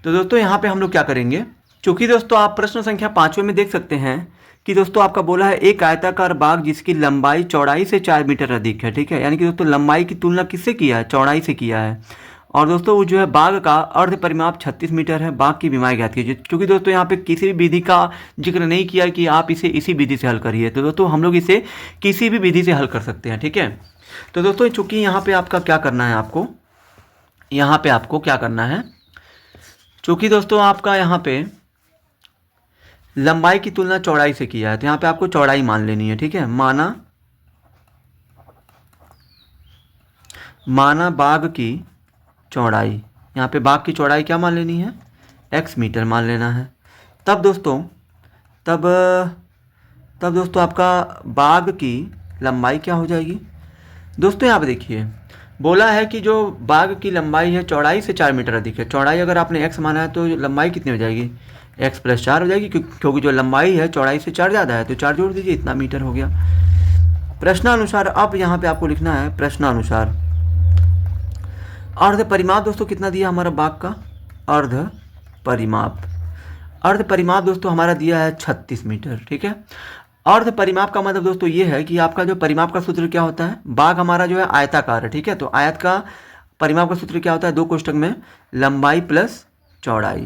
तो दोस्तों यहाँ पे हम लोग क्या करेंगे, चूंकि दोस्तों आप प्रश्न संख्या 5वें में देख सकते हैं कि दोस्तों आपका बोला है एक आयताकार बाग जिसकी लंबाई चौड़ाई से 4 मीटर अधिक है। ठीक है, यानी कि दोस्तों लंबाई की तुलना किससे किया है, चौड़ाई से किया है, और दोस्तों वो जो है बाग का अर्ध परिमाप 36 मीटर है, बाग की बीमाएं ज्ञात कीजिए। क्योंकि दोस्तों यहाँ पे किसी भी विधि का जिक्र नहीं किया कि आप इसे इसी विधि से हल करिए, तो दोस्तों हम लोग इसे किसी भी विधि से हल कर सकते हैं। ठीक है, तो दोस्तों चूंकि यहाँ पे आपका क्या करना है, आपको क्या करना है, चूंकि दोस्तों आपका यहाँ पे लंबाई की तुलना चौड़ाई से किया है, तो यहाँ पे आपको चौड़ाई मान लेनी है। ठीक है, माना बाग की चौड़ाई, यहाँ पे बाग की चौड़ाई क्या मान लेनी है, x मीटर मान लेना है। तब दोस्तों आपका बाग की लंबाई क्या हो जाएगी, दोस्तों यहाँ पे देखिए बोला है कि जो बाघ की लंबाई है चौड़ाई से 4 मीटर अधिक है। चौड़ाई अगर आपने x माना है तो लंबाई कितनी हो जाएगी, x+4 हो जाएगी, क्योंकि जो लंबाई है चौड़ाई से 4 ज़्यादा है, तो 4 जोड़ दीजिए, इतना मीटर हो गया। प्रश्नानुसार अब यहाँ पे आपको लिखना है प्रश्नानुसार अर्ध परिमाप दोस्तों कितना दिया हमारा बाघ का, अर्ध परिमाप, अर्ध परिमाप दोस्तों हमारा दिया है 36 मीटर। ठीक है, अर्ध परिमाप का मतलब दोस्तों ये है कि आपका जो परिमाप का सूत्र क्या होता है, बाघ हमारा जो है आयताकार है। ठीक है, तो आयत का परिमाप का सूत्र क्या होता है, 2 कोष्ठक में लंबाई प्लस चौड़ाई।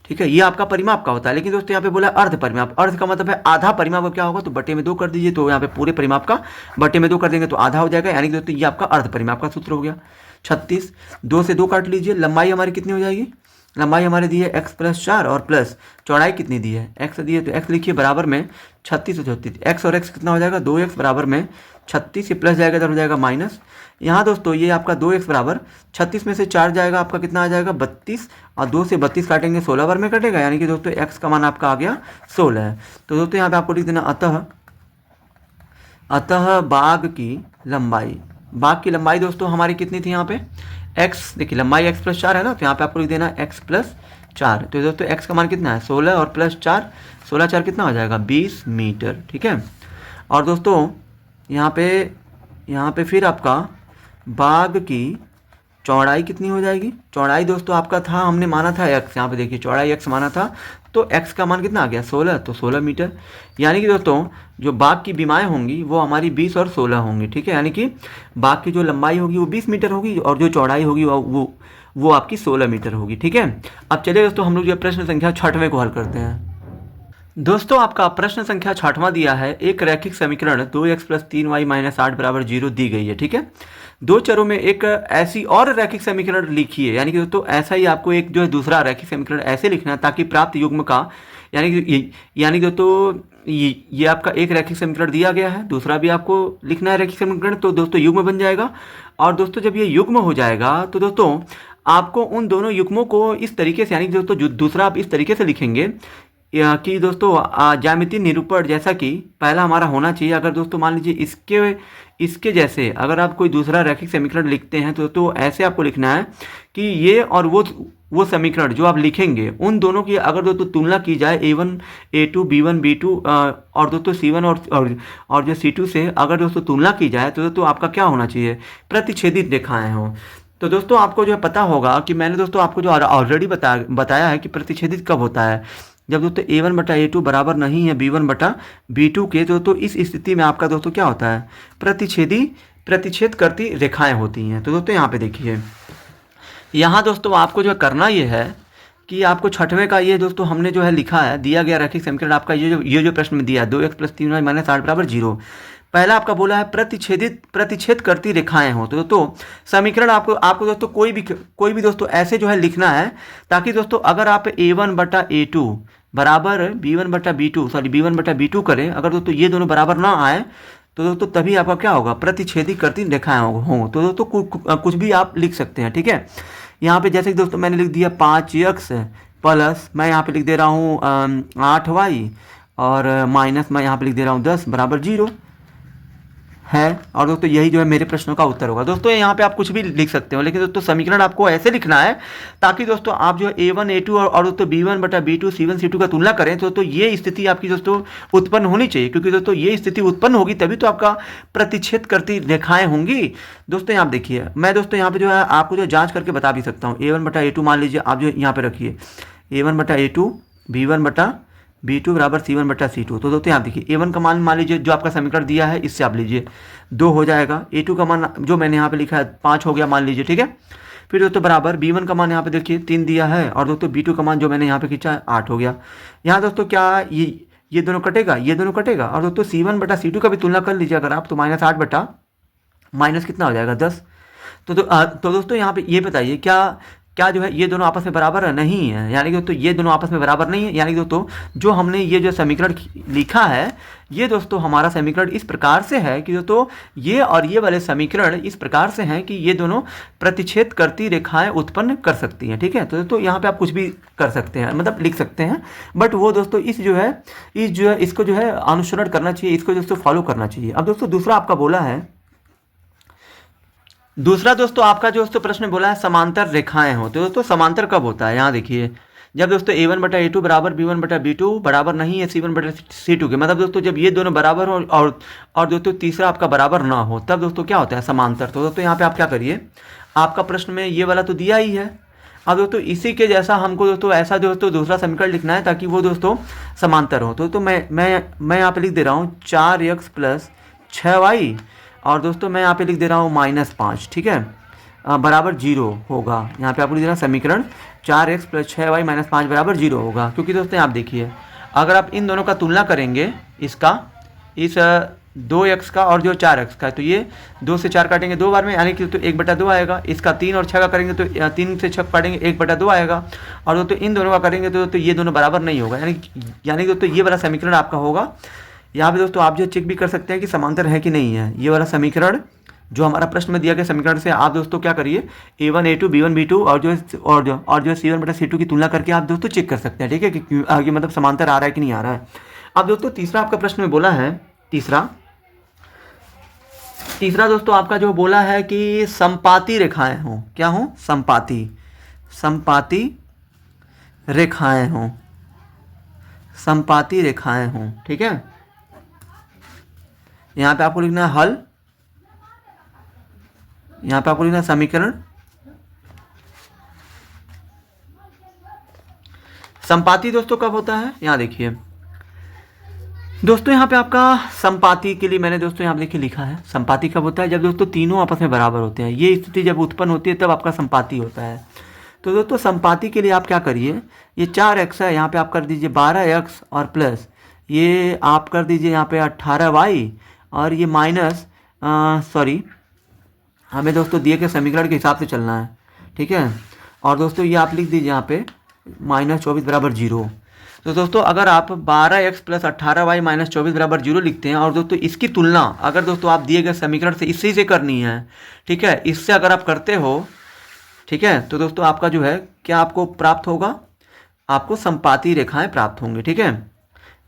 ठीक है, ये आपका परिमाप का होता है। लेकिन दोस्तों यहाँ पे बोला अर्ध परिमाप, अर्ध का मतलब है आधा परिमाप का क्या होगा, तो बटे में 2 कर दीजिए, तो यहाँ पे पूरे परिमाप का बटे में 2 कर देंगे तो आधा हो जाएगा, यानी कि दोस्तों ये आपका अर्ध परिमाप का सूत्र हो गया। 36, 2 से 2 काट लीजिए, लंबाई हमारी कितनी हो जाएगी, लंबाई हमारी दी है x+4 और प्लस चौड़ाई कितनी दी है, x दी है, तो x लिखिए बराबर में 36 और 36, x और x कितना हो जाएगा, 2x बराबर में 36, ये प्लस जाएगा इधर हो जाएगा माइनस। यहाँ दोस्तों ये आपका 2x बराबर 36 में से 4 जाएगा, आपका कितना आ जाएगा 32, और 2 से 32 काटेंगे 16 बार में कटेगा, यानी कि दोस्तों x का मान आपका आ गया 16 है। तो दोस्तों यहाँ पे आपको लिख देना अतः बाघ की लंबाई दोस्तों हमारी कितनी थी यहाँ पे, x, देखिए लंबाई x+4 है ना, तो यहाँ पे आपको लिख देना x+4। तो दोस्तों x का मान कितना है 16 और प्लस 4, 16 4 कितना हो जाएगा 20 मीटर। ठीक है, और दोस्तों यहाँ पे फिर आपका बाघ की चौड़ाई कितनी हो जाएगी, चौड़ाई दोस्तों आपका था, हमने माना था x, यहाँ पे देखिए चौड़ाई x माना था, तो x का मान कितना आ गया 16, तो 16 मीटर। यानी कि दोस्तों जो बाघ की बीमाएँ होंगी वो हमारी 20 और 16 होंगी। ठीक है, यानी कि बाघ की जो लंबाई होगी वो 20 मीटर होगी और जो चौड़ाई होगी वो आपकी 16 मीटर होगी। ठीक है, अब चलिए दोस्तों हम लोग जो प्रश्न संख्या 6वें को हल करते हैं। दोस्तों आपका प्रश्न संख्या 6वां दिया है, एक रैखिक समीकरण 2x + 3y - 8 = 0 दी गई है। ठीक है, 2 चरों में एक ऐसी और रैखिक समीकरण लिखिए, यानी कि दोस्तों ऐसा ही आपको एक जो है दूसरा रैखिक समीकरण ऐसे लिखना है ताकि प्राप्त युग्म का, यानी कि दोस्तों ये आपका एक रैखिक समीकरण दिया गया है, दूसरा भी आपको लिखना है रैखिक समीकरण, तो दोस्तों युग्म बन जाएगा। और दोस्तों जब ये युग्म हो जाएगा तो दोस्तों आपको उन दोनों युग्मों को इस तरीके से, यानी कि दोस्तों जो दूसरा आप इस तरीके से लिखेंगे कि दोस्तों ज्यामितीय निरूपण जैसा कि पहला हमारा होना चाहिए। अगर दोस्तों मान लीजिए इसके जैसे अगर आप कोई दूसरा रैखिक समीकरण लिखते हैं तो ऐसे आपको लिखना है कि ये और वो समीकरण जो आप लिखेंगे उन दोनों की अगर दोस्तों तुलना की जाए a1 a2 b1 b2 और दोस्तों c1 और जो c2 से अगर दोस्तों तुलना की जाए तो दोस्तों आपका क्या होना चाहिए, प्रतिच्छेदित रेखाएं हों। तो दोस्तों आपको जो है पता होगा कि मैंने दोस्तों आपको जो ऑलरेडी बताया है कि प्रतिच्छेदित कब होता है, जब दोस्तों a1/a2 बराबर नहीं है b1/b2 के, तो इस स्थिति में आपका दोस्तों क्या होता है, प्रतिच्छेद करती रेखाएं होती हैं। तो दोस्तों यहाँ पे देखिए, यहाँ दोस्तों आपको जो करना ये है कि आपको 6वें का ये दोस्तों हमने जो है लिखा है, दिया गया रैखिक समीकरण आपका ये जो प्रश्न में दिया है 2x + 3y - 8 = 0, पहला आपका बोला है प्रतिच्छेद करती रेखाएं हो। तो दोस्तों समीकरण आपको दोस्तों कोई भी दोस्तों ऐसे जो है लिखना है ताकि दोस्तों अगर आप a1/a2 बराबर b1/b2 करें, अगर दोस्तों ये दोनों बराबर ना आए तो दोस्तों तभी आपका क्या होगा, प्रतिच्छेदी करती रेखाएं हों। तो दोस्तों कुछ भी आप लिख सकते हैं। ठीक है, यहाँ पे जैसे कि दोस्तों मैंने लिख दिया 5x प्लस मैं यहाँ पे लिख दे रहा हूँ 8y और माइनस मैं यहाँ पे लिख दे रहा हूँ 10 बराबर 0 है। और दोस्तों यही जो है मेरे प्रश्नों का उत्तर होगा। दोस्तों यहाँ पे आप कुछ भी लिख सकते हो, लेकिन दोस्तों समीकरण आपको ऐसे लिखना है ताकि दोस्तों आप जो a1 a2 और दोस्तों b1/b2 c1 c2 का तुलना करें तो ये स्थिति आपकी दोस्तों उत्पन्न होनी चाहिए, क्योंकि दोस्तों ये स्थिति उत्पन्न होगी तभी तो आपका प्रतिच्छेद करती रेखाएं होंगी। दोस्तों यहाँ देखिए, मैं दोस्तों यहाँ पे जो है आपको जो जाँच करके बता भी सकता हूँ। a1/a2 मान लीजिए आप जो यहाँ पे रखिए a1/a2 b1/b2 बराबर c1/c2। तो दोस्तों यहाँ देखिए a1 का मान लीजिए जो आपका समीकरण दिया है इससे आप लीजिए 2 हो जाएगा, a2 का मान जो मैंने यहाँ पे लिखा है 5 हो गया मान लीजिए। ठीक है, फिर दोस्तों बराबर b1 का मान यहाँ पे देखिए 3 दिया है और दोस्तों b2 का मान जो मैंने यहाँ पे खींचा है 8 हो गया। यहाँ दोस्तों क्या ये दोनों कटेगा और दोस्तों c1/c2 का भी तुलना कर लीजिए अगर आप, तो -8 माइनस कितना हो जाएगा 10। तो दोस्तों यहाँ पे ये बताइए क्या जो है ये दोनों आपस में बराबर नहीं है, यानी कि दोस्तों ये दोनों आपस में बराबर नहीं है। यानी कि दोस्तों जो हमने ये जो समीकरण लिखा है ये दोस्तों हमारा समीकरण इस प्रकार से है कि दोस्तों ये और ये वाले समीकरण इस प्रकार से हैं कि ये दोनों प्रतिच्छेद करती रेखाएं उत्पन्न कर सकती हैं। ठीक है, तो दोस्तों यहाँ पे आप कुछ भी कर सकते हैं, मतलब लिख सकते हैं, बट वो दोस्तों इसको जो है अनुसरण करना चाहिए, इसको दोस्तों फॉलो करना चाहिए। अब दोस्तों दूसरा आपका बोला है दूसरा दोस्तों आपका जो दोस्तों प्रश्न बोला है समांतर रेखाएं हो, तो दोस्तों समांतर कब होता है, यहाँ देखिए जब दोस्तों a1 बटा a2 बराबर b1 बटा b2 बराबर नहीं है c1 बटा c2 के, मतलब दोस्तों जब ये दोनों बराबर हो और दोस्तों तीसरा आपका बराबर ना हो, तब दोस्तों क्या होता है समांतर। तो दोस्तों यहाँ पे आप क्या करिए, आपका प्रश्न में ये वाला तो दिया ही है, अब दोस्तों इसी के जैसा हमको दोस्तों ऐसा दोस्तों दूसरा समीकरण लिखना है ताकि वो दोस्तों समांतर हो। तो मैं यहाँ पे लिख दे रहा हूँ 4x प्लस 6y, और दोस्तों मैं यहाँ पे लिख दे रहा हूँ -5, ठीक है, बराबर 0 होगा। यहाँ पे आपको लिख देना समीकरण 4x प्लस 6y माइनस 5 बराबर 0 होगा, क्योंकि दोस्तों आप देखिए अगर आप इन दोनों का तुलना करेंगे, इसका इस 2x का और जो 4x का, तो ये 2 से 4 काटेंगे 2 बार में, यानी कि तो 1/2 आएगा। इसका 3 और 6 का करेंगे तो 3 से 6 काटेंगे 1/2 आएगा। और दोस्तों इन दोनों का करेंगे तो ये दोनों बराबर नहीं होगा, यानी दोस्तों ये वाला समीकरण आपका होगा। यहाँ पे दोस्तों आप जो चेक भी कर सकते हैं कि समांतर है कि नहीं है। ये वाला समीकरण जो हमारा प्रश्न में दिया गया समीकरण से आप दोस्तों क्या करिए, a1 a2 b1 b2 और जो c1 बटा c2 की तुलना करके आप दोस्तों चेक कर सकते हैं, ठीक है, कि आगे मतलब समांतर आ रहा है कि नहीं आ रहा है। अब दोस्तों तीसरा आपका प्रश्न में बोला है, तीसरा दोस्तों आपका जो बोला है कि संपाती रेखाएं हों, क्या हों, संपाती रेखाएं हों, संपाती रेखाएं हों, ठीक है। यहाँ पे आपको लिखना है हल, यहाँ पे आपको लिखना है समीकरण। संपाती दोस्तों कब होता है, यहाँ देखिए दोस्तों, यहाँ पे आपका संपाती के लिए मैंने दोस्तों यहाँ देखिए लिखा है, संपाती कब होता है, जब दोस्तों तीनों आपस में बराबर होते हैं। ये स्थिति जब उत्पन्न होती है तब आपका संपाती होता है। तो दोस्तों संपाती के लिए आप क्या करिए, ये 4x है, यहाँ पे आप कर दीजिए 12x और प्लस ये आप कर दीजिए यहाँ पे 18y, और ये माइनस हमें दोस्तों दिए गए समीकरण के हिसाब से चलना है, ठीक है। और दोस्तों ये आप लिख दीजिए यहाँ पे -24 बराबर 0। तो दोस्तों अगर आप 12x प्लस 18y माइनस 24 बराबर 0 लिखते हैं, और दोस्तों इसकी तुलना अगर दोस्तों आप दिए गए समीकरण से इसी से करनी है, ठीक है, इससे अगर आप करते हो, ठीक है, तो दोस्तों आपका जो है क्या आपको प्राप्त होगा, आपको संपाती रेखाएं प्राप्त होंगी, ठीक है।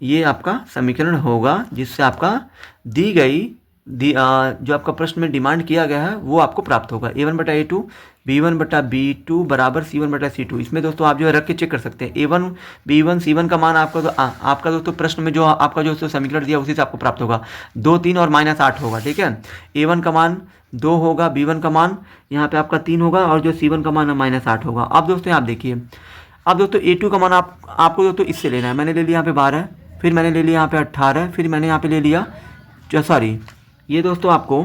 ये आपका समीकरण होगा जिससे आपका दी गई जो आपका प्रश्न में डिमांड किया गया है वो आपको प्राप्त होगा। a1 बटा a2 b1 बटा b2 बराबर c1 बटा c2। इसमें दोस्तों आप जो है रख के चेक कर सकते हैं, a1 b1 c1 का मान आपका दोस्तों प्रश्न में जो आपका जो समीकरण दिया उसी से आपको प्राप्त होगा। 2 3 और -8 होगा, ठीक है। a1 का मान 2 होगा, b1 का मान यहाँ पे आपका 3 होगा, और जो c1 का मान -8 होगा। अब दोस्तों आप देखिए, अब दोस्तों a2 का मान आपको दोस्तों इससे लेना है। मैंने ले लिया यहाँ पे 12, फिर मैंने ले लिया यहाँ पे 18, फिर मैंने यहाँ पे ले लिया ये दोस्तों आपको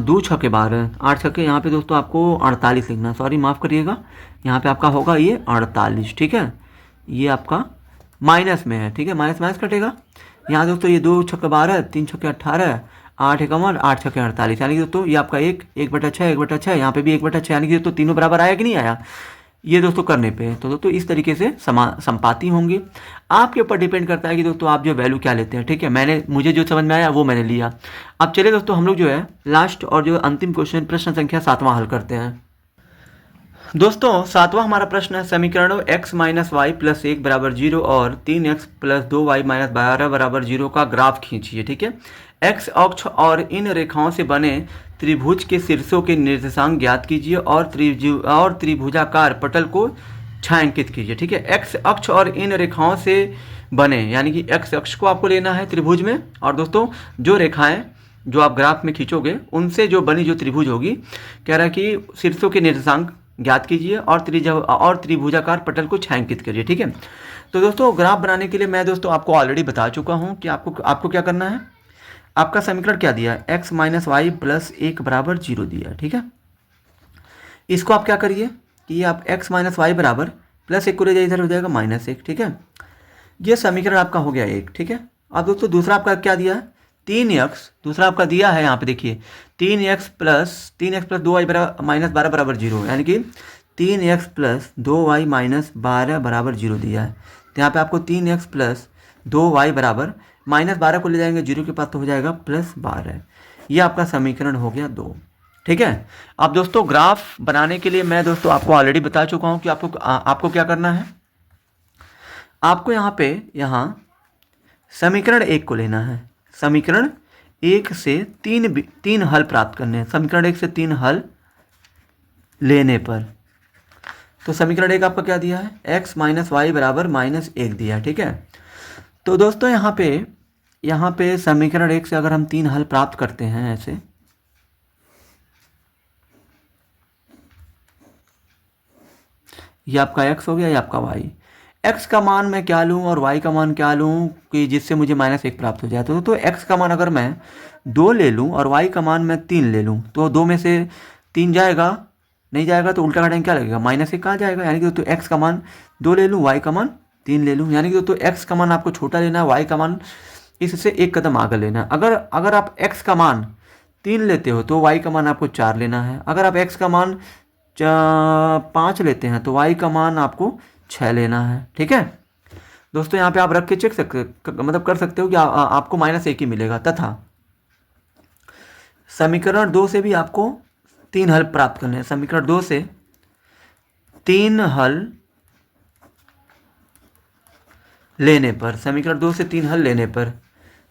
2 छक्के 12 8 छक्के, यहाँ पे दोस्तों आपको 48 लिखना, माफ़ करिएगा, यहाँ पे आपका होगा ये 48, ठीक है। ये आपका माइनस में है, ठीक है, माइनस कटेगा। यहाँ दोस्तों ये 2 छक्के 12 3 छक्के 18 8 एकम 8 छक्के 48, यानी कि दोस्तों ये आपका 1/6 यहाँ पे भी 1/6, यानी कि दोस्तों तीनों बराबर आया कि नहीं आया ये दोस्तों करने पे। तो दोस्तों इस तरीके से संपाती होंगी। आपके ऊपर डिपेंड करता है कि दोस्तों आप जो वैल्यू क्या लेते हैं, ठीक है। मुझे जो समझ में आया वो मैंने लिया। अब चलिए दोस्तों हम लोग जो है लास्ट और जो अंतिम क्वेश्चन प्रश्न संख्या 7वां हल करते हैं। दोस्तों 7वां हमारा प्रश्न है, समीकरणों x माइनस वाई प्लस 1 बराबर 0 और 3x प्लस 2y माइनस 12 बराबर 0 का ग्राफ खींचिए, ठीक है। x अक्ष और इन रेखाओं से बने त्रिभुज के शीर्षों के निर्देशांक ज्ञात कीजिए और त्रिभुजाकार पटल को छायांकित कीजिए, ठीक है। x अक्ष और इन रेखाओं से बने, यानी कि x अक्ष को आपको लेना है त्रिभुज में, और दोस्तों जो रेखाएं जो आप ग्राफ में खींचोगे उनसे जो बनी जो त्रिभुज होगी, कह रहा है कि शीर्षों के निर्देशांक ज्ञात कीजिए और त्रिभुजाकार पटल को छायांकित करिए, ठीक है। तो दोस्तों ग्राफ बनाने के लिए मैं दोस्तों आपको ऑलरेडी बता चुका हूं कि आपको क्या करना है। आपका समीकरण क्या दिया है, x माइनस वाई प्लस 1 बराबर 0 दिया है, ठीक है। इसको आप क्या करिए कि आप x माइनस वाई बराबर प्लस 1 को ले जाइए, इधर हो जाएगा -1, ठीक है। ये समीकरण आपका हो गया 1, ठीक है। अब दोस्तों दूसरा आपका क्या दिया है, 3x, दूसरा आपका दिया है यहाँ पे देखिए 3x प्लस 2y माइनस 12 बराबर 0, यानी कि 3x प्लस 2y माइनस 12 बराबर 0 दिया है। तो यहाँ पे आपको 3x प्लस 2y बराबर -12 को ले जाएंगे 0 के पास तो हो जाएगा +12। ये आपका समीकरण हो गया 2, ठीक है। अब दोस्तों ग्राफ बनाने के लिए मैं दोस्तों आपको ऑलरेडी बता चुका हूँ कि आपको क्या करना है। आपको यहाँ समीकरण 1 को लेना है, समीकरण 1 से 3 हल प्राप्त करने हैं। समीकरण 1 से 3 हल लेने पर, तो समीकरण 1 आपका क्या दिया है, x माइनस वाई बराबर -1 दिया है। ठीक है, तो दोस्तों यहाँ पे समीकरण 1 से अगर हम 3 हल प्राप्त करते हैं ऐसे, ये आपका x हो गया, ये आपका y। x का मान मैं क्या लूँ और y का मान क्या लूँ कि जिससे मुझे -1 प्राप्त हो जाए। तो x का मान अगर मैं 2 ले लूँ और y का मान मैं 3 ले लूँ, तो 2 में से 3 जाएगा, नहीं जाएगा तो उल्टा काटेंगे क्या लगेगा, -1 कहाँ जाएगा। यानी कि तो x का मान 2 ले लूँ, y का मान 3 ले लूँ। यानी कि तो x का मान आपको छोटा लेना है, y का मान इससे एक कदम आगे लेना है। अगर आप x का मान 3 लेते हो तो y का मान आपको 4 लेना है। अगर आप x का मान 5 लेते हैं तो y का मान आपको 6 लेना है। ठीक है दोस्तों, यहाँ पे आप रख के चेक मतलब कर सकते हो कि आपको -1 ही मिलेगा। तथा समीकरण 2 से भी आपको 3 हल प्राप्त करने हैं। समीकरण 2 से 3 हल लेने पर, समीकरण 2 से 3 हल लेने पर,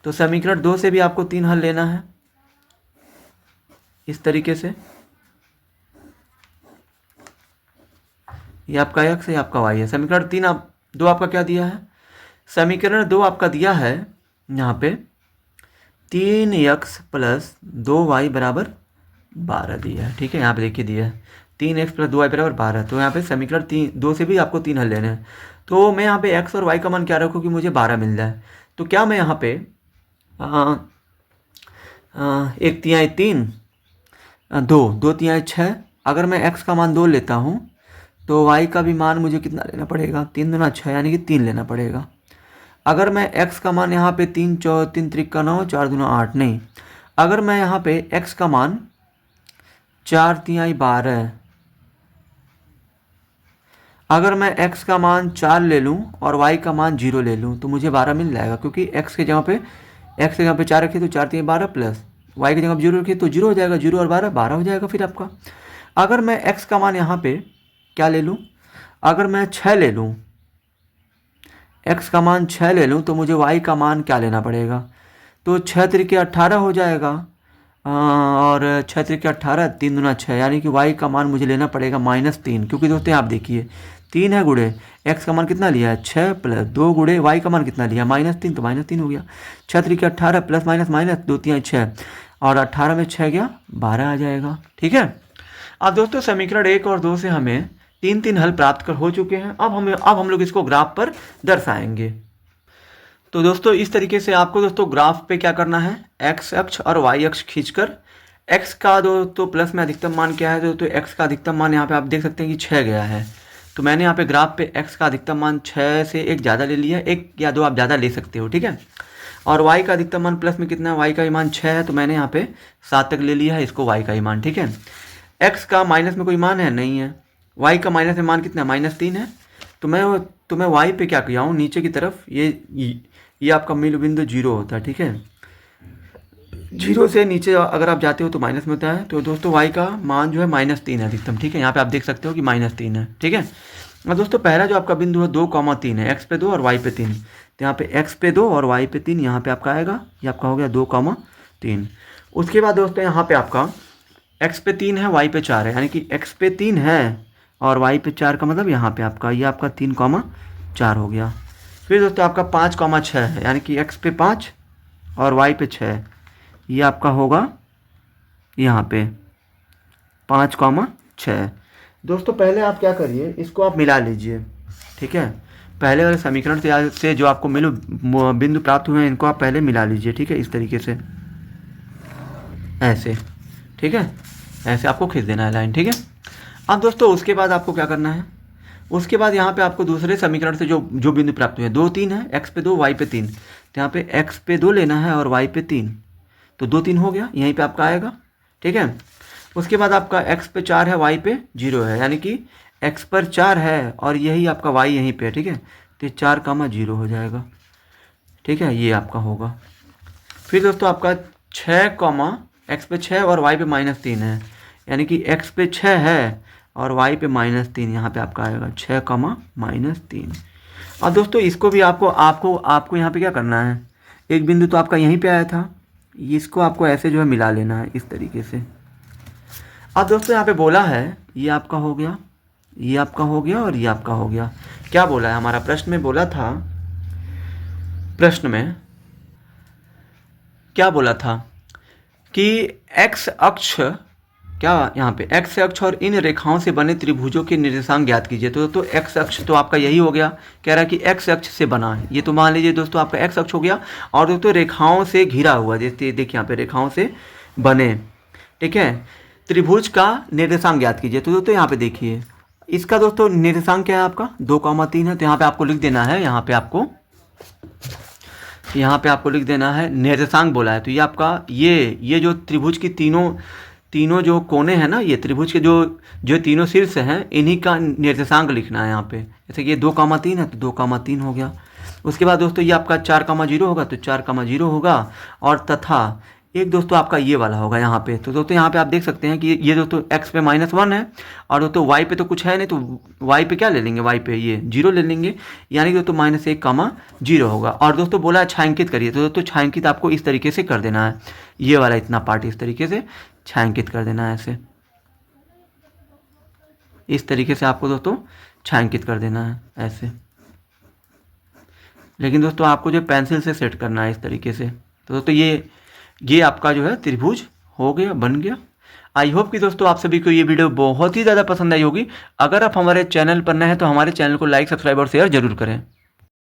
तो समीकरण 2 से भी आपको 3 हल लेना है इस तरीके से। ये आपका x है, ये आपका y है। समीकरण 2 आपका क्या दिया है, समीकरण 2 आपका दिया है यहाँ पे 3x प्लस 2y बराबर 12 दिया है। ठीक है, यहाँ पे देखिए दिया है 3x प्लस 2y बराबर 12। तो यहाँ पे समीकरण 2 से भी आपको 3 हल लेने हैं। तो मैं यहाँ पे x और y का मान क्या रखूँ कि मुझे 12 मिल जाए। तो क्या मैं यहाँ पे 1 तिहाई 3, 2 तिहाई 6, अगर मैं x का मान 2 लेता हूँ तो y का भी मान मुझे कितना लेना पड़ेगा, 3 दूना 6 यानी कि 3 लेना पड़ेगा। अगर मैं x का मान यहाँ पे 3 त्रिक 9, 4 दूना 8, नहीं, अगर मैं यहाँ पे x का मान 4 तिहाई 12, अगर मैं x का मान 4 ले लूँ और y का मान 0 ले लूँ तो मुझे 12 मिल जाएगा, क्योंकि x के जगह पे 4 रखिए तो 4 तिहाई 12 प्लस y की जगह पे 0 रखिए तो 0 हो जाएगा, 0 और 12 हो जाएगा फिर आपका। अगर मैं x का मान यहाँ पे क्या ले लूँ, अगर मैं 6 ले लूँ, x का मान 6 ले लूँ तो मुझे y का मान क्या लेना पड़ेगा, तो 6 त्रिके 18 हो जाएगा, और 6 त्रिके 18, 3 दूना 6, यानी कि y का मान मुझे लेना पड़ेगा -3। क्योंकि दोस्तों आप देखिए 3 है गुड़े x का मान कितना लिया है 6 प्लस 2 गुड़े y का मान कितना लिया -3, तो -3 हो गया। 6 त्रिके 18 प्लस माइनस 2 तिहाई 6, और 18 में 6 गया 12 आ जाएगा। ठीक है, अब दोस्तों समीकरण 1 और 2 से हमें 3 हल प्राप्त कर हो चुके हैं। अब हम लोग इसको ग्राफ पर दर्शाएंगे। तो दोस्तों इस तरीके से आपको दोस्तों ग्राफ पे क्या करना है, x अक्ष और y अक्ष खींचकर x का दोस्तों प्लस में अधिकतम मान क्या है, दोस्तों x का अधिकतम मान यहाँ पे आप देख सकते हैं कि 6 गया है। तो मैंने यहाँ पे ग्राफ पे x का अधिकतम मान 6 से 1 ज़्यादा ले लिया है, 1 या 2 आप ज़्यादा ले सकते हो। ठीक है, और y का अधिकतम मान प्लस में कितना है, y का ही मान 6 है, तो मैंने यहाँ पे 7 तक ले लिया है इसको y का ही मान। ठीक है, x का माइनस में कोई मान है नहीं है, y का माइनस में मान कितना है -3 है, तो मैं y पे क्या किया हूँ, नीचे की तरफ ये आपका मूल बिंदु 0 होता है। ठीक है, 0 से नीचे अगर आप जाते हो तो माइनस में होता है। तो दोस्तों y का मान जो है -3 है अधिकतम। ठीक है, यहाँ पे आप देख सकते हो कि -3 है। ठीक है, और दोस्तों पहला जो आपका बिंदु है 2,3 है, x पे 2 और y पे 3, तो यहाँ पे x पे 2 और y पे 3 यहाँ पे आपका आएगा, ये आपका हो गया 2,3। उसके बाद दोस्तों यहाँ पे आपका x पे 3 है, y पे 4 है, यानी कि x पे 3 है और y पे 4 का मतलब यहाँ पे आपका ये आपका 3,4 हो गया। फिर दोस्तों आपका 5,6 है, यानी कि x पे 5 और y पे 6, ये आपका होगा यहाँ पे 5,6। दोस्तों पहले आप क्या करिए, इसको आप मिला लीजिए। ठीक है, पहले वाले समीकरण से जो आपको बिंदु प्राप्त हुए हैं इनको आप पहले मिला लीजिए। ठीक है, इस तरीके से ऐसे। ठीक है, ऐसे आपको खींच देना है लाइन। ठीक है, अब दोस्तों उसके बाद आपको क्या करना है, उसके बाद यहाँ पे आपको दूसरे समीकरण से जो बिंदु प्राप्त हुए हैं 2, 3 है, x पे 2 y पे 3, तो यहाँ पे x पे 2 लेना है और y पे 3, तो 2, 3 हो गया, यहीं पे आपका आएगा। ठीक है, उसके बाद आपका x पे 4 है, y पे 0 है, यानी कि x पर 4 है और यही आपका y यहीं पे है। ठीक है, तो 4,0 हो जाएगा। ठीक है, ये आपका होगा। फिर दोस्तों आपका 6, x पे 6 और y पे -3 है, यानी कि x पे 6 है और y पे -3, यहाँ पे आपका आएगा 6,-3। और दोस्तों इसको भी आपको यहाँ पे क्या करना है, एक बिंदु तो आपका यहीं पे आया था, इसको आपको ऐसे जो है मिला लेना है इस तरीके से। अब दोस्तों यहाँ पे बोला है ये आपका हो गया, ये आपका हो गया और ये आपका हो गया। क्या बोला है हमारा प्रश्न में, बोला था प्रश्न में क्या बोला था कि एक्स अक्ष, क्या यहाँ पे एक्स अक्ष और इन रेखाओं से बने त्रिभुजों के निर्देशांक ज्ञात कीजिए। तो एक्स अक्ष तो आपका यही हो गया, कह रहा है कि एक्स अक्ष से बना है, ये तो मान लीजिए दोस्तों आपका एक्स अक्ष हो गया। और दोस्तों रेखाओं से घिरा हुआ, जैसे देखिए यहाँ पे रेखाओं से बने, ठीक है, त्रिभुज का निर्देशांक ज्ञात कीजिए। तो दोस्तों यहाँ पे देखिए इसका दोस्तों निर्देशांक क्या है आपका 2,3 है। तो यहाँ पे आपको लिख देना है, यहाँ पे आपको लिख देना है निर्देशांक बोला है। तो ये आपका ये जो त्रिभुज की तीनों जो कोने हैं ना, ये त्रिभुज के जो तीनों शीर्ष हैं, इन्हीं का निर्देशांक लिखना है यहाँ पे। जैसे कि ये 2,3 है तो 2,3 हो गया। उसके बाद दोस्तों ये आपका 4,0 होगा तो 4,0 होगा। और तथा एक दोस्तों आपका ये वाला होगा यहाँ पे। तो दोस्तों यहाँ पे आप देख सकते हैं कि ये दोस्तों x पे -1 है और दोस्तों y पे तो कुछ है नहीं, तो y पे क्या ले लेंगे, y पे ये 0 ले लेंगे, यानी कि दोस्तों -1,0 होगा। और दोस्तों बोला है छायांकित करिए। तो दोस्तों छायांकित आपको इस तरीके से कर देना है, ये वाला इतना पार्ट इस तरीके से छायांकित कर देना है, ऐसे इस तरीके से आपको दोस्तों छायांकित कर देना है ऐसे। लेकिन दोस्तों आपको जो पेंसिल से सेट करना है इस तरीके से। तो दोस्तों ये आपका जो है त्रिभुज हो गया, बन गया। आई होप कि दोस्तों आप सभी को ये वीडियो बहुत ही ज़्यादा पसंद आई होगी। अगर आप हमारे चैनल पर नए हैं तो हमारे चैनल को लाइक, सब्सक्राइब और शेयर जरूर करें।